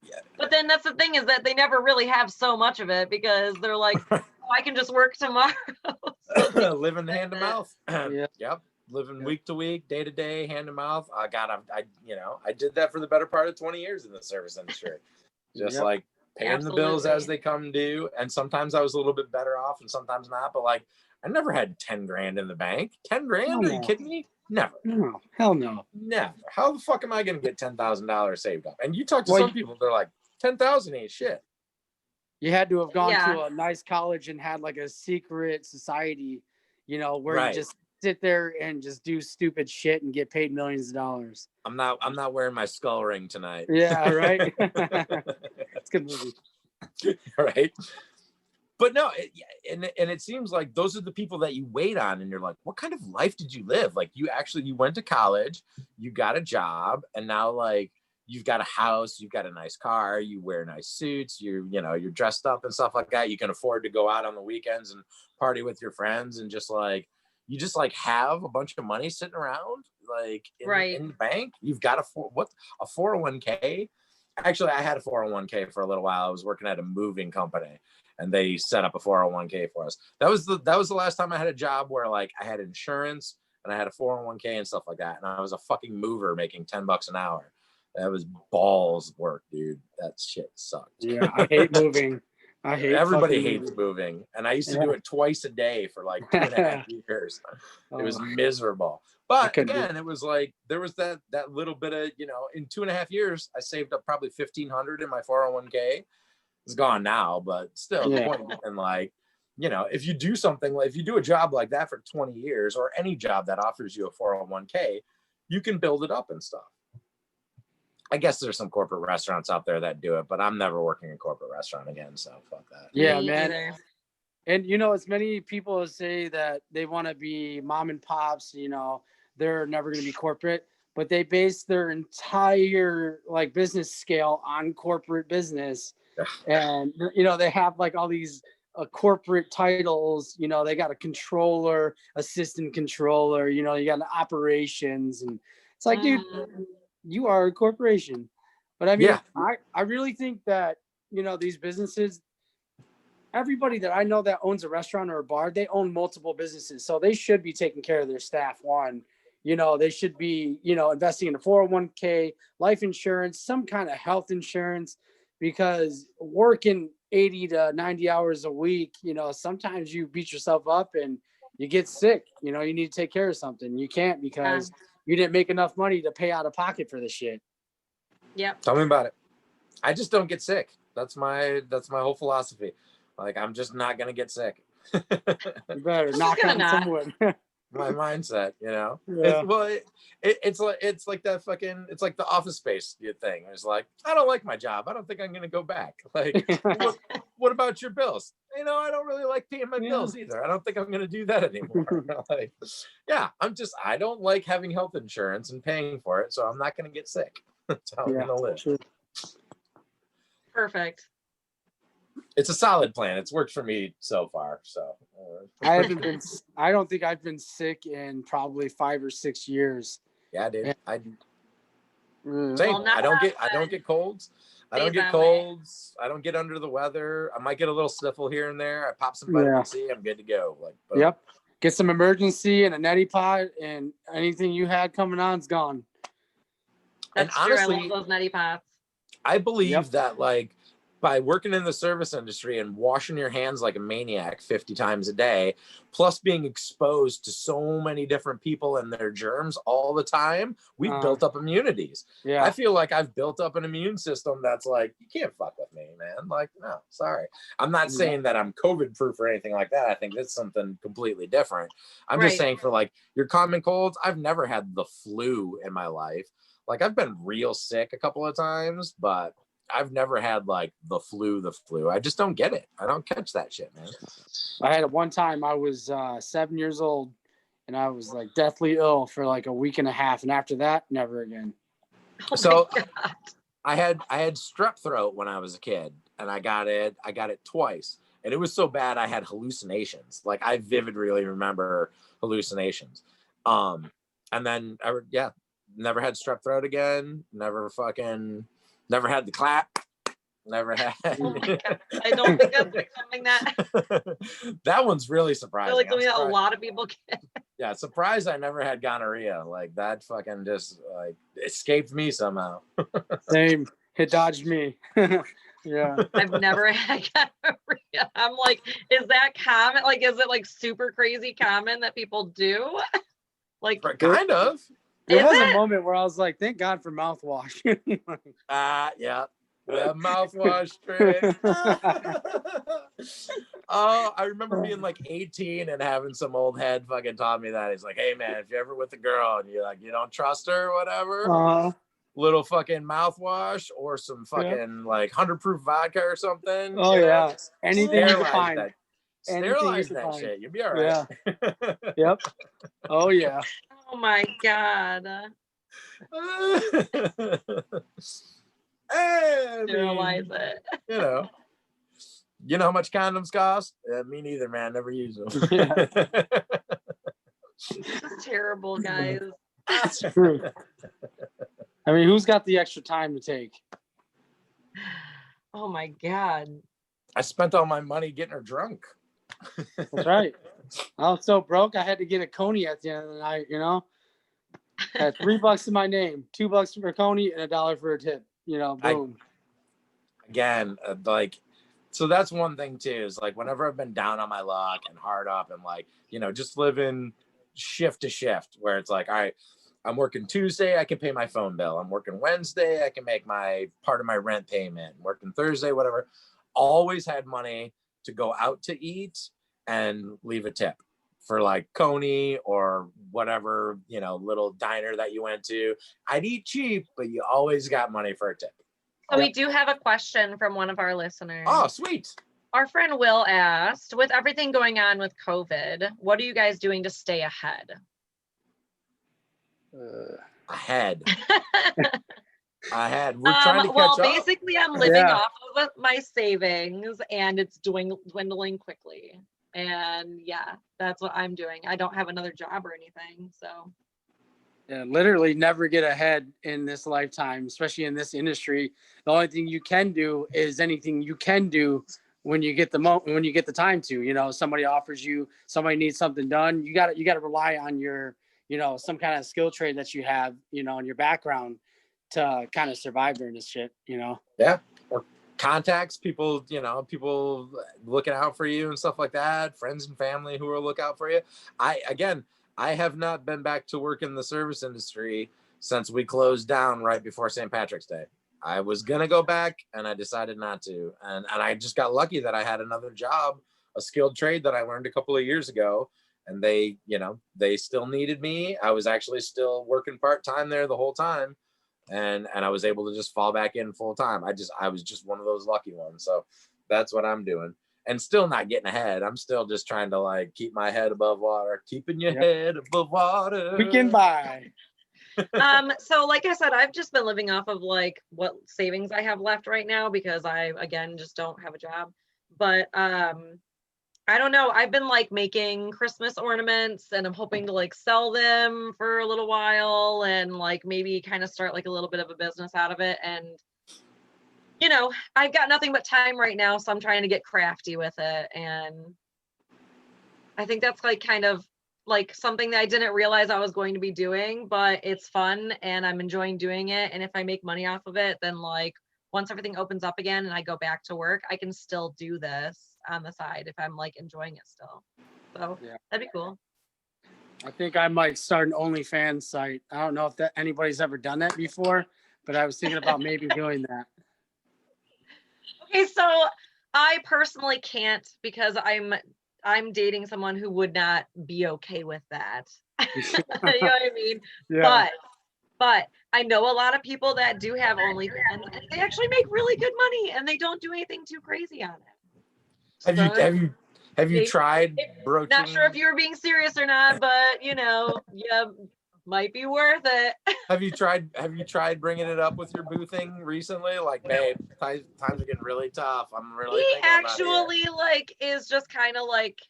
Speaker 3: Yeah. But then that's the thing is that they never really have so much of it because they're like, oh, I can just work tomorrow.
Speaker 2: Living hand to mouth. Yep. Living week to week, day to day, hand to mouth. I did that for the better part of 20 years in the service industry. Just like paying the bills as they come due. And sometimes I was a little bit better off and sometimes not. But like, I never had 10 grand in the bank. 10 grand? Are you kidding me? Never.
Speaker 4: No, hell no.
Speaker 2: Never. How the fuck am I going to get $10,000 saved up? And you talk to some people, they're like, 10,000 ain't shit.
Speaker 4: You had to have gone to a nice college and had like a secret society, you know, where you just sit there and just do stupid shit and get paid millions of dollars.
Speaker 2: I'm not wearing my skull ring tonight.
Speaker 4: Yeah, right. It's a good movie.
Speaker 2: Right. But no, and it seems like those are the people that you wait on, and you're like, what kind of life did you live? Like you went to college, you got a job, and now like you've got a house, you've got a nice car, you wear nice suits, you're dressed up and stuff like that. You can afford to go out on the weekends and party with your friends, and you just have a bunch of money sitting around like in the bank. You've got a 401k. Actually, I had a 401k for a little while. I was working at a moving company, and they set up a 401k for us. That was the last time I had a job where like I had insurance and I had a 401k and stuff like that. And I was a fucking mover making $10 an hour. That was balls work, dude. That shit sucked.
Speaker 4: Yeah, I hate moving.
Speaker 2: Everybody hates moving. And I used to do it twice a day for like 2.5 years. It was miserable. But again, it was like there was that little bit of, in 2.5 years, I saved up probably $1,500 in my 401k. It's gone now, but still the point. And like, if you do something like if you do a job like that for 20 years or any job that offers you a 401k, you can build it up and stuff. I guess there's some corporate restaurants out there that do it, but I'm never working in a corporate restaurant again. So fuck that.
Speaker 4: Yeah, man. And as many people say that they want to be mom and pops, they're never going to be corporate, but they base their entire like business scale on corporate business. And, they have like all these corporate titles, they got a controller, assistant controller, you got an operations, and it's like, dude, you are a corporation. But I mean, I really think that, these businesses, everybody that I know that owns a restaurant or a bar, they own multiple businesses. So they should be taking care of their staff. One, they should be, investing in a 401k, life insurance, some kind of health insurance, because working 80 to 90 hours a week, sometimes you beat yourself up and you get sick, you need to take care of something. You can't because you didn't make enough money to pay out of pocket for this shit.
Speaker 3: Yep.
Speaker 2: Tell me about it. I just don't get sick. That's my whole philosophy. Like, I'm just not going to get sick.
Speaker 4: You better knock on some wood.
Speaker 2: My mindset,
Speaker 4: Yeah.
Speaker 2: It's like that fucking, it's like the Office Space thing. It's like, I don't like my job. I don't think I'm going to go back. Like, what about your bills? I don't really like paying my bills either. I don't think I'm going to do that anymore. Like, I don't like having health insurance and paying for it. So I'm not going to get sick. That's how I'm going to live.
Speaker 4: Sure.
Speaker 3: Perfect.
Speaker 2: It's a solid plan. It's worked for me so far. So
Speaker 4: I don't think I've been sick in probably 5 or 6 years.
Speaker 2: Yeah, dude. Same.
Speaker 3: Well,
Speaker 2: I don't get colds. I don't get colds. I don't get under the weather. I might get a little sniffle here and there. I pop some vitamin C. I'm good to go. Like, boom.
Speaker 4: Yep. Get some emergency and a neti pot, and anything you had coming on is gone.
Speaker 3: That's true. Honestly, I love those neti pots.
Speaker 2: I believe that like by working in the service industry and washing your hands like a maniac 50 times a day, plus being exposed to so many different people and their germs all the time, we've built up immunities. Yeah. I feel like I've built up an immune system that's like, you can't fuck with me, man. Like, no, sorry. I'm not saying that I'm COVID proof or anything like that. I think that's something completely different. I'm just saying for like your common colds, I've never had the flu in my life. Like I've been real sick a couple of times, but I've never had like the flu. I just don't get it. I don't catch that shit, man.
Speaker 4: I had it one time. I was 7 years old, and I was like deathly ill for like a week and a half, and after that, never again.
Speaker 2: So I had strep throat when I was a kid, and I got it twice, and it was so bad I had hallucinations. Like I vividly remember hallucinations. And then never had strep throat again. Never had the clap. Never had.
Speaker 3: Oh my God. I don't think that's something that.
Speaker 2: That one's really surprising.
Speaker 3: I feel like something that a lot of people get.
Speaker 2: Yeah, surprised I never had gonorrhea. Like that fucking just like escaped me somehow.
Speaker 4: Same. It dodged me. Yeah.
Speaker 3: I've never had gonorrhea. I'm like, is that common? Like, is it like super crazy common that people do? Like,
Speaker 2: kind of.
Speaker 4: There was a moment where I was like, thank God for mouthwash.
Speaker 2: Yeah. That mouthwash trick. Oh, I remember being like 18 and having some old head fucking taught me that. He's like, hey man, if you're ever with a girl and you're like, you don't trust her or whatever, little fucking mouthwash or some fucking like 100 proof vodka or something.
Speaker 4: Oh yeah, anything you can
Speaker 2: Sterilize
Speaker 4: find.
Speaker 2: that.
Speaker 4: Anything you
Speaker 2: Sterilize
Speaker 4: can
Speaker 2: that
Speaker 4: find.
Speaker 2: shit. You'll be all right.
Speaker 4: Yeah. Yep. Oh yeah.
Speaker 3: Oh my God.
Speaker 2: I
Speaker 3: Sterilize
Speaker 2: mean,
Speaker 3: it.
Speaker 2: you know how much condoms cost? Me neither, man. Never use them.
Speaker 4: Yeah.
Speaker 3: This is terrible, guys.
Speaker 4: It's true. I mean, who's got the extra time to take?
Speaker 3: Oh my God.
Speaker 2: I spent all my money getting her drunk.
Speaker 4: That's right. I was so broke, I had to get a Coney at the end of the night, you know? I had $3 in my name, $2 for a Coney, and $1 for a tip. You know, boom.
Speaker 2: So that's one thing too, is like whenever I've been down on my luck and hard up and like, just living shift to shift where it's like, all right, I'm working Tuesday, I can pay my phone bill. I'm working Wednesday, I can make my part of my rent payment. I'm working Thursday, whatever. Always had money to go out to eat and leave a tip for like Coney or whatever, little diner that you went to. I'd eat cheap, but you always got money for a tip.
Speaker 3: So we do have a question from one of our listeners.
Speaker 2: Oh, sweet.
Speaker 3: Our friend Will asked, with everything going on with COVID, what are you guys doing to stay ahead?
Speaker 2: Ahead. We're trying to catch up.
Speaker 3: Basically, I'm living off of my savings, and it's dwindling quickly. And yeah, that's what I'm doing. I don't have another job or anything, so.
Speaker 4: Yeah, literally never get ahead in this lifetime, especially in this industry. The only thing you can do is anything you can do when you get the time to. Somebody offers you, somebody needs something done. You got to rely on your, some kind of skill trade that you have, in your background to kind of survive during this shit.
Speaker 2: Yeah. Or contacts, people looking out for you and stuff like that. Friends and family who will look out for you. I have not been back to work in the service industry since we closed down right before St. Patrick's Day. I was going to go back and I decided not to. And I just got lucky that I had another job, a skilled trade that I learned a couple of years ago. And they still needed me. I was actually still working part-time there the whole time. And I was able to just fall back in full time. I was just one of those lucky ones. So that's what I'm doing. And still not getting ahead. I'm still just trying to like keep my head above water, keeping your head above water.
Speaker 4: We can buy.
Speaker 3: So like I said, I've just been living off of like what savings I have left right now because I, again, just don't have a job. But I don't know. I've been like making Christmas ornaments and I'm hoping to like sell them for a little while and like maybe kind of start like a little bit of a business out of it. And I've got nothing but time right now, so I'm trying to get crafty with it. And I think that's like kind of like something that I didn't realize I was going to be doing, but it's fun and I'm enjoying doing it. And if I make money off of it, then like once everything opens up again and I go back to work, I can still do this on the side if I'm like enjoying it still. So that'd be cool.
Speaker 4: I think I might start an OnlyFans site. I don't know if anybody's ever done that before, but I was thinking about maybe doing that.
Speaker 3: Okay, so I personally can't because I'm dating someone who would not be okay with that. You know what I mean? Yeah. But I know a lot of people that do have OnlyFans and they actually make really good money and they don't do anything too crazy on it.
Speaker 2: Have you tried broaching?
Speaker 3: Not sure if you were being serious or not, but might be worth it.
Speaker 2: Have you tried bringing it up with your boothing recently? Like, babe, times are getting really tough. I'm really.
Speaker 3: He actually like is just kind of like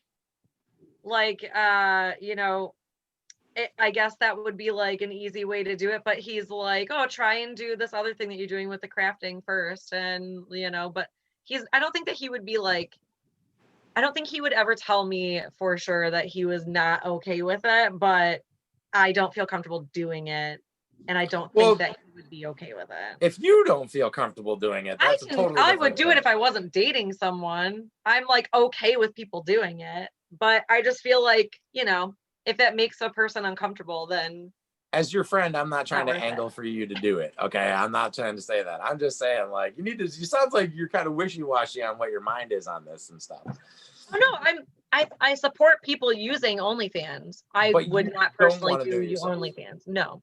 Speaker 3: I guess that would be like an easy way to do it. But he's like, oh, try and do this other thing that you're doing with the crafting first, and but I don't think that he would be like. I don't think he would ever tell me for sure that he was not okay with it, but I don't feel comfortable doing it. And I don't think that he would be okay with it.
Speaker 2: If you don't feel comfortable doing it, that's
Speaker 3: I would do it if I wasn't dating someone. I'm like okay with people doing it, but I just feel like, if it makes a person uncomfortable, then
Speaker 2: as your friend, I'm not trying to
Speaker 3: worth it.
Speaker 2: angle for you to do it. Okay. I'm not trying to say that. I'm just saying, like, you sounds like you're kind of wishy-washy on what your mind is on this and stuff.
Speaker 3: Oh no, I support people using OnlyFans. I
Speaker 2: But
Speaker 3: would
Speaker 2: you
Speaker 3: not
Speaker 2: don't
Speaker 3: personally
Speaker 2: wanna do it
Speaker 3: do
Speaker 2: yourself.
Speaker 3: OnlyFans. No,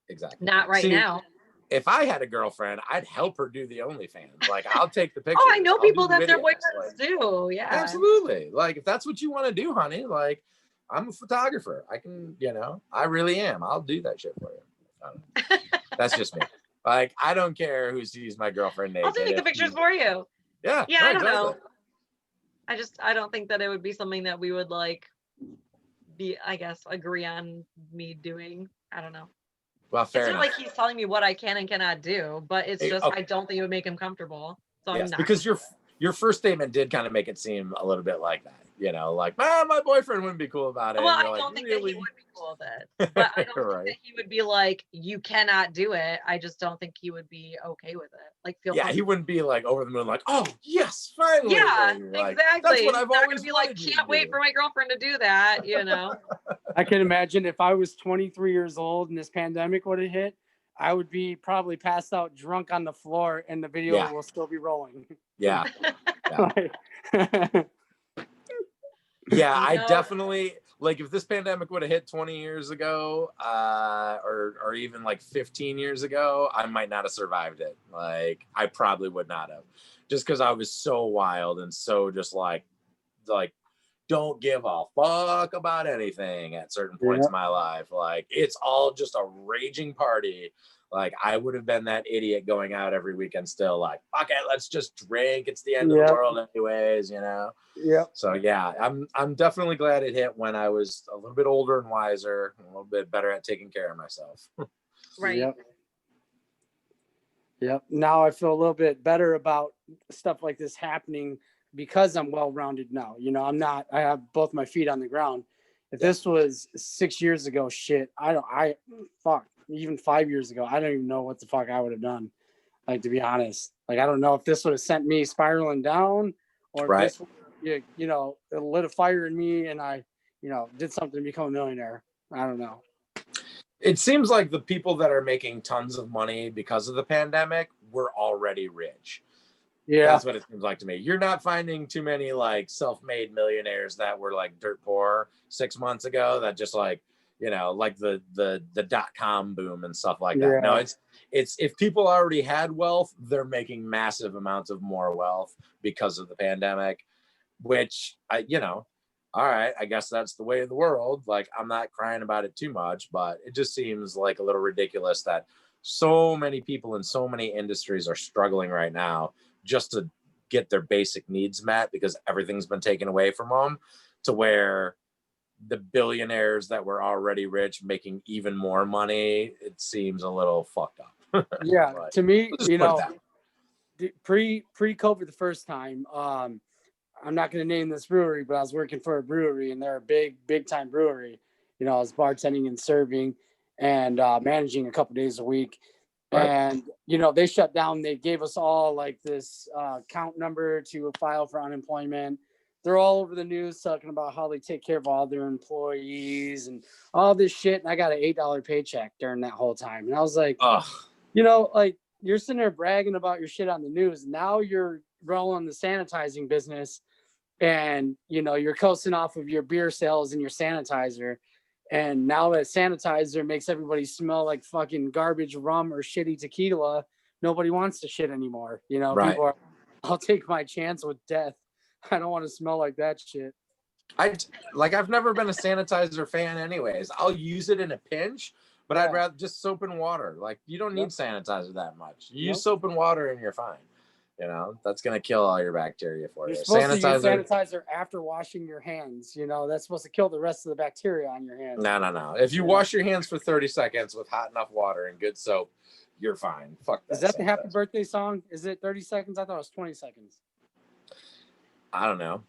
Speaker 2: Exactly.
Speaker 3: not right
Speaker 2: See,
Speaker 3: now.
Speaker 2: if I had a girlfriend, I'd help her do the OnlyFans. Like, I'll take the pictures.
Speaker 3: Oh, I know
Speaker 2: I'll do
Speaker 3: people
Speaker 2: the
Speaker 3: that their
Speaker 2: videos.
Speaker 3: boyfriends
Speaker 2: Like,
Speaker 3: do. Yeah.
Speaker 2: absolutely. Like, if that's what you want to do, honey, like, I'm a photographer. I can, I really am. I'll do that shit for you. I don't know. That's just me. Like, I don't care who sees my girlfriend naked.
Speaker 3: I'll take the pictures for you.
Speaker 2: Yeah.
Speaker 3: Yeah,
Speaker 2: no,
Speaker 3: I don't
Speaker 2: exactly.
Speaker 3: know. I don't think that it would be something that we would like agree on me doing. I don't know.
Speaker 2: Well, fair
Speaker 3: It's
Speaker 2: enough.
Speaker 3: not like he's telling me what I can and cannot do, but it's just
Speaker 2: okay.
Speaker 3: I don't think it would make him comfortable. So
Speaker 2: Yes,
Speaker 3: I'm not.
Speaker 2: because your first statement did kind of make it seem a little bit like that. Like, my boyfriend wouldn't be cool about it.
Speaker 3: Well, I
Speaker 2: like,
Speaker 3: don't think
Speaker 2: really?
Speaker 3: that he would be cool with it. But I don't
Speaker 2: Right.
Speaker 3: think that he would be like, you cannot do it. I just don't think he would be okay with it. Like, feel
Speaker 2: Yeah, he wouldn't be like over the moon, like, oh yes, finally.
Speaker 3: Yeah,
Speaker 2: Like,
Speaker 3: exactly.
Speaker 2: that's what
Speaker 3: He's
Speaker 2: I've
Speaker 3: not
Speaker 2: always
Speaker 3: gonna be like,
Speaker 2: wanted you to
Speaker 3: can't wait
Speaker 2: do.
Speaker 3: for my girlfriend to do that.
Speaker 4: I can imagine if I was 23 years old and this pandemic would have hit, I would be probably passed out drunk on the floor and the video
Speaker 2: Yeah.
Speaker 4: will still be rolling.
Speaker 2: Yeah.
Speaker 4: Yeah.
Speaker 2: I
Speaker 3: No.
Speaker 2: definitely, like, if this pandemic would have hit 20 years ago, or even like 15 years ago, I might not have survived it. Like, I probably would not have, just because I was so wild and so just like don't give a fuck about anything at certain points in my life. Like, it's all just a raging party. Like, I would have been that idiot going out every weekend still, like, fuck it, let's just drink. It's the end of the world anyways,
Speaker 4: Yeah.
Speaker 2: So yeah, I'm definitely glad it hit when I was a little bit older and wiser, a little bit better at taking care of myself.
Speaker 3: Right.
Speaker 4: Yep. Now I feel a little bit better about stuff like this happening because I'm well-rounded now. I have both my feet on the ground. If this was 6 years ago, shit, even 5 years ago, I don't even know what the fuck I would have done. Like, to be honest, like, I don't know if this would have sent me spiraling down or if this, it lit a fire in me and I, did something to become a millionaire. I don't know.
Speaker 2: It seems like the people that are making tons of money because of the pandemic were already rich.
Speaker 4: Yeah.
Speaker 2: That's what it seems like to me. You're not finding too many like self-made millionaires that were like dirt poor 6 months ago that just like, like the .com boom and stuff like that. No, it's if people already had wealth, they're making massive amounts of more wealth because of the pandemic, which all right, I guess that's the way of the world. Like, I'm not crying about it too much, but it just seems like a little ridiculous that so many people in so many industries are struggling right now just to get their basic needs met because everything's been taken away from them, to where the billionaires that were already rich making even more money, it seems a little fucked up.
Speaker 4: Yeah, to me, pre-COVID the first time, I'm not going to name this brewery, but I was working for a brewery and they're a big time brewery. I was bartending and serving and managing a couple days a week. Right. And, they shut down. They gave us all like this count number to file for unemployment. They're all over the news talking about how they take care of all their employees and all this shit. And I got an $8 paycheck during that whole time. And I was like, like, you're sitting there bragging about your shit on the news. Now you're rolling the sanitizing business and, you're coasting off of your beer sales and your sanitizer. And now that sanitizer makes everybody smell like fucking garbage rum or shitty tequila, nobody wants to shit anymore. People are, I'll take my chance with death. I don't want to smell like that shit.
Speaker 2: I've never been a sanitizer fan anyways. I'll use it in a pinch, but I'd rather just soap and water. Like, you don't need sanitizer that much. You use soap and water and you're fine. That's going to kill all your bacteria for you.
Speaker 4: You're supposed to use sanitizer after washing your hands. That's supposed to kill the rest of the bacteria on your hands.
Speaker 2: No. If you wash your hands for 30 seconds with hot enough water and good soap, you're fine. Fuck that.
Speaker 4: Is that the happy birthday song? Is it 30 seconds? I thought it was 20 seconds.
Speaker 2: I don't know.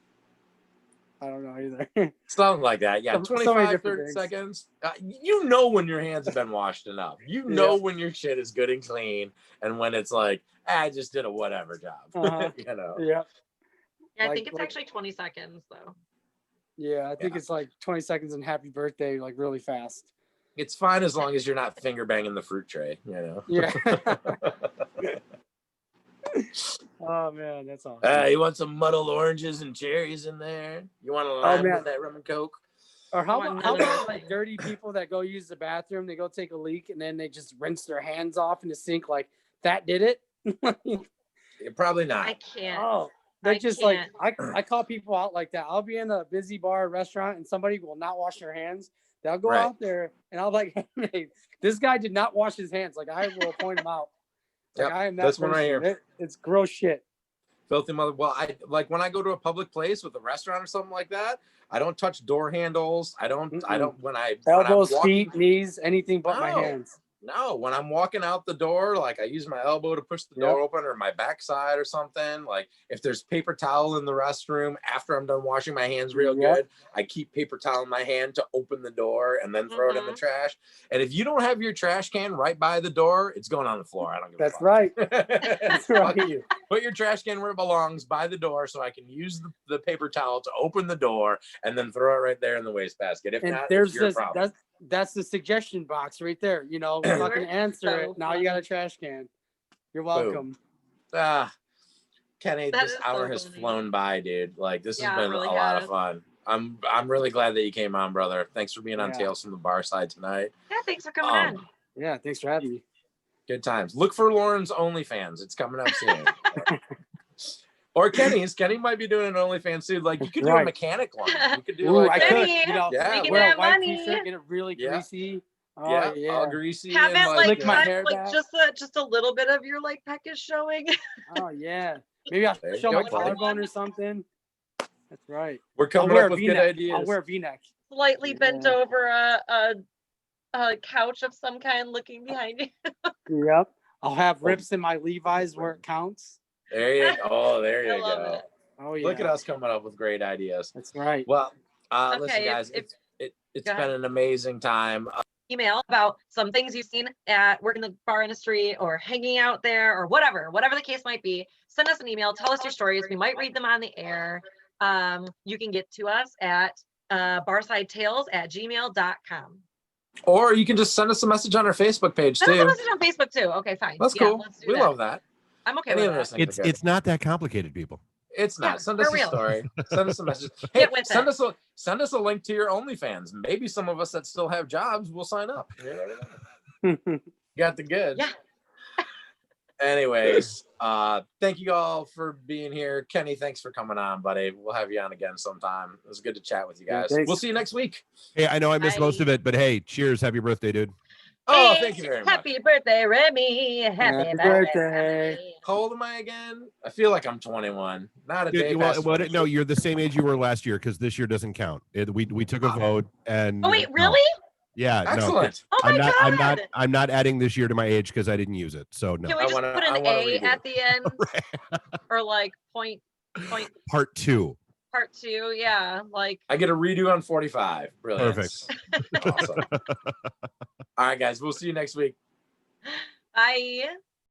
Speaker 4: I don't know either.
Speaker 2: Something like that. Yeah, 25, 30 seconds. When your hands have been washed enough. When your shit is good and clean and when it's like, I just did a whatever job.
Speaker 4: Yeah.
Speaker 3: I think it's actually 20 seconds though.
Speaker 4: Yeah, I think it's like 20 seconds and happy birthday, like really fast.
Speaker 2: It's fine as long as you're not finger banging the fruit tray, you know.
Speaker 4: Yeah. Oh man, that's awesome.
Speaker 2: You want some muddled oranges and cherries in there? You want a lime
Speaker 4: man.
Speaker 2: with that rum and coke?
Speaker 4: Or how
Speaker 3: want
Speaker 4: about
Speaker 3: none of it.
Speaker 4: like dirty people that go use the bathroom, they go take a leak and then they just rinse their hands off in the sink like that did it?
Speaker 2: Yeah, probably not.
Speaker 3: I can't.
Speaker 4: Oh, they're
Speaker 3: I
Speaker 4: just
Speaker 3: can't.
Speaker 4: like I call people out like that. I'll be in a busy bar or restaurant and somebody will not wash their hands. They'll go
Speaker 2: Right.
Speaker 4: out there and I'll like, hey, this guy did not wash his hands. Like I will point him out. Like
Speaker 2: Yep,
Speaker 4: I am that
Speaker 2: that's one right
Speaker 4: person.
Speaker 2: here.
Speaker 4: It's gross shit.
Speaker 2: Filthy mother. Well, I like when I go to a public place with a restaurant or something like that. I don't touch door handles. I don't when I'm
Speaker 4: Elbows,
Speaker 2: walking,
Speaker 4: feet, knees, anything but my
Speaker 2: No.
Speaker 4: hands.
Speaker 2: No, when I'm walking out the door, like I use my elbow to push the door open or my backside or something. Like if there's paper towel in the restroom after I'm done washing my hands real good, I keep paper towel in my hand to open the door and then throw it in the trash. And if you don't have your trash can right by the door, it's going on the floor. I don't give a fuck.
Speaker 4: Right.
Speaker 2: That's
Speaker 4: right.
Speaker 2: You. Put your trash can where it belongs by the door so I can use the paper towel to open the door and then throw it right there in the wastebasket. If
Speaker 4: And
Speaker 2: not,
Speaker 4: there's
Speaker 2: it's your
Speaker 4: this
Speaker 2: problem.
Speaker 4: that's the suggestion box right there. You know, we're not gonna answer
Speaker 3: So
Speaker 4: it. Now you got a trash can. You're welcome.
Speaker 2: Kenny,
Speaker 3: That
Speaker 2: this
Speaker 3: is
Speaker 2: hour
Speaker 3: so
Speaker 2: has
Speaker 3: funny.
Speaker 2: flown by, dude. Like this
Speaker 3: Yeah,
Speaker 2: has
Speaker 3: it
Speaker 2: been
Speaker 3: really
Speaker 2: a lot of
Speaker 3: has.
Speaker 2: fun. I'm really glad that you came on, brother. Thanks for being on
Speaker 4: Yeah.
Speaker 2: Tales from the Barside tonight.
Speaker 3: Yeah, thanks for coming on.
Speaker 4: Yeah, thanks for having me.
Speaker 2: Good times. Look for Lauren's OnlyFans. It's coming up soon. Or Kenny's. Kenny might be doing an OnlyFans too. Like you could do a mechanic one. You could do
Speaker 4: Ooh,
Speaker 2: like
Speaker 4: I could.
Speaker 3: Kenny,
Speaker 4: You know,
Speaker 2: Yeah,
Speaker 3: making
Speaker 4: wear
Speaker 3: that
Speaker 4: a white
Speaker 3: money.
Speaker 4: t-shirt, get it really greasy. Oh,
Speaker 2: yeah,
Speaker 4: yeah.
Speaker 2: all greasy
Speaker 3: Have
Speaker 2: and
Speaker 3: it like,
Speaker 4: Slick my
Speaker 3: kind
Speaker 4: hair
Speaker 3: of like
Speaker 4: back.
Speaker 3: just a little bit of your like peck is showing.
Speaker 4: Oh yeah. Maybe I'll
Speaker 2: There you
Speaker 4: show
Speaker 2: go,
Speaker 4: my
Speaker 2: buddy.
Speaker 4: collarbone or something. That's right.
Speaker 2: We're
Speaker 4: I'll
Speaker 2: coming
Speaker 4: wear
Speaker 2: up
Speaker 4: a
Speaker 2: with good
Speaker 4: V-neck.
Speaker 2: ideas.
Speaker 4: I'll wear a V-neck.
Speaker 3: Slightly bent
Speaker 4: Yeah.
Speaker 3: over a couch of some kind looking behind you.
Speaker 4: Yep. I'll have rips in my Levi's where it counts.
Speaker 2: There you go. Oh, there
Speaker 3: I
Speaker 2: you
Speaker 3: love
Speaker 2: go.
Speaker 3: it.
Speaker 4: Oh yeah.
Speaker 2: Look at us coming up with great ideas.
Speaker 4: That's right.
Speaker 2: Well,
Speaker 3: Okay,
Speaker 2: listen, guys,
Speaker 3: if-
Speaker 2: it's
Speaker 3: go
Speaker 2: been
Speaker 3: ahead.
Speaker 2: an amazing time.
Speaker 3: Email about some things you've seen at work in the bar industry or hanging out there or whatever the case might be. Send us an email. Tell us your stories. We might read them on the air. You can get to us at barsidetales@gmail.com.
Speaker 2: Or you can just send us a message on our Facebook page
Speaker 3: Send us a
Speaker 2: too.
Speaker 3: message on Facebook too. Okay, fine.
Speaker 2: That's
Speaker 3: Yeah,
Speaker 2: cool.
Speaker 3: let's do
Speaker 2: We
Speaker 3: that.
Speaker 2: love that.
Speaker 3: I'm okay
Speaker 2: Any
Speaker 3: with
Speaker 2: of those
Speaker 3: that.
Speaker 2: things are good.
Speaker 1: It's not that complicated, people.
Speaker 2: It's not.
Speaker 3: Yeah,
Speaker 2: Send
Speaker 3: for
Speaker 2: us a
Speaker 3: real.
Speaker 2: story. Send us a message. Hey,
Speaker 3: Get with
Speaker 2: send
Speaker 3: it.
Speaker 2: us a link to your OnlyFans. Maybe some of us that still have jobs will sign up. You got the goods.
Speaker 3: Yeah.
Speaker 2: Anyways, thank you all for being here. Kenny, thanks for coming on, buddy. We'll have you on again sometime. It was good to chat with you
Speaker 4: Yeah,
Speaker 2: guys.
Speaker 4: thanks.
Speaker 2: We'll see you next week.
Speaker 1: Hey, I know I missed most of it, but hey, cheers. Happy birthday, dude.
Speaker 2: Oh,
Speaker 3: Hey,
Speaker 2: thank you very much.
Speaker 3: Happy birthday, Remy. Happy birthday.
Speaker 4: birthday.
Speaker 2: How old am I again? I feel like I'm 21. Not a day
Speaker 1: Dude,
Speaker 2: past.
Speaker 1: no, you're the same age you were last year because this year doesn't count. We took a vote and.
Speaker 3: Oh wait,
Speaker 1: no.
Speaker 3: really?
Speaker 1: Yeah. No,
Speaker 2: Excellent.
Speaker 3: Oh my God.
Speaker 1: I'm not adding this year to my age because I didn't use it. So no.
Speaker 3: Can we just put an A at the end? Or like point
Speaker 1: Part 2.
Speaker 3: part 2? Yeah, like
Speaker 2: I get a redo on 45. Brilliant.
Speaker 1: Perfect.
Speaker 2: Awesome. All right, guys. We'll see you next week.
Speaker 3: I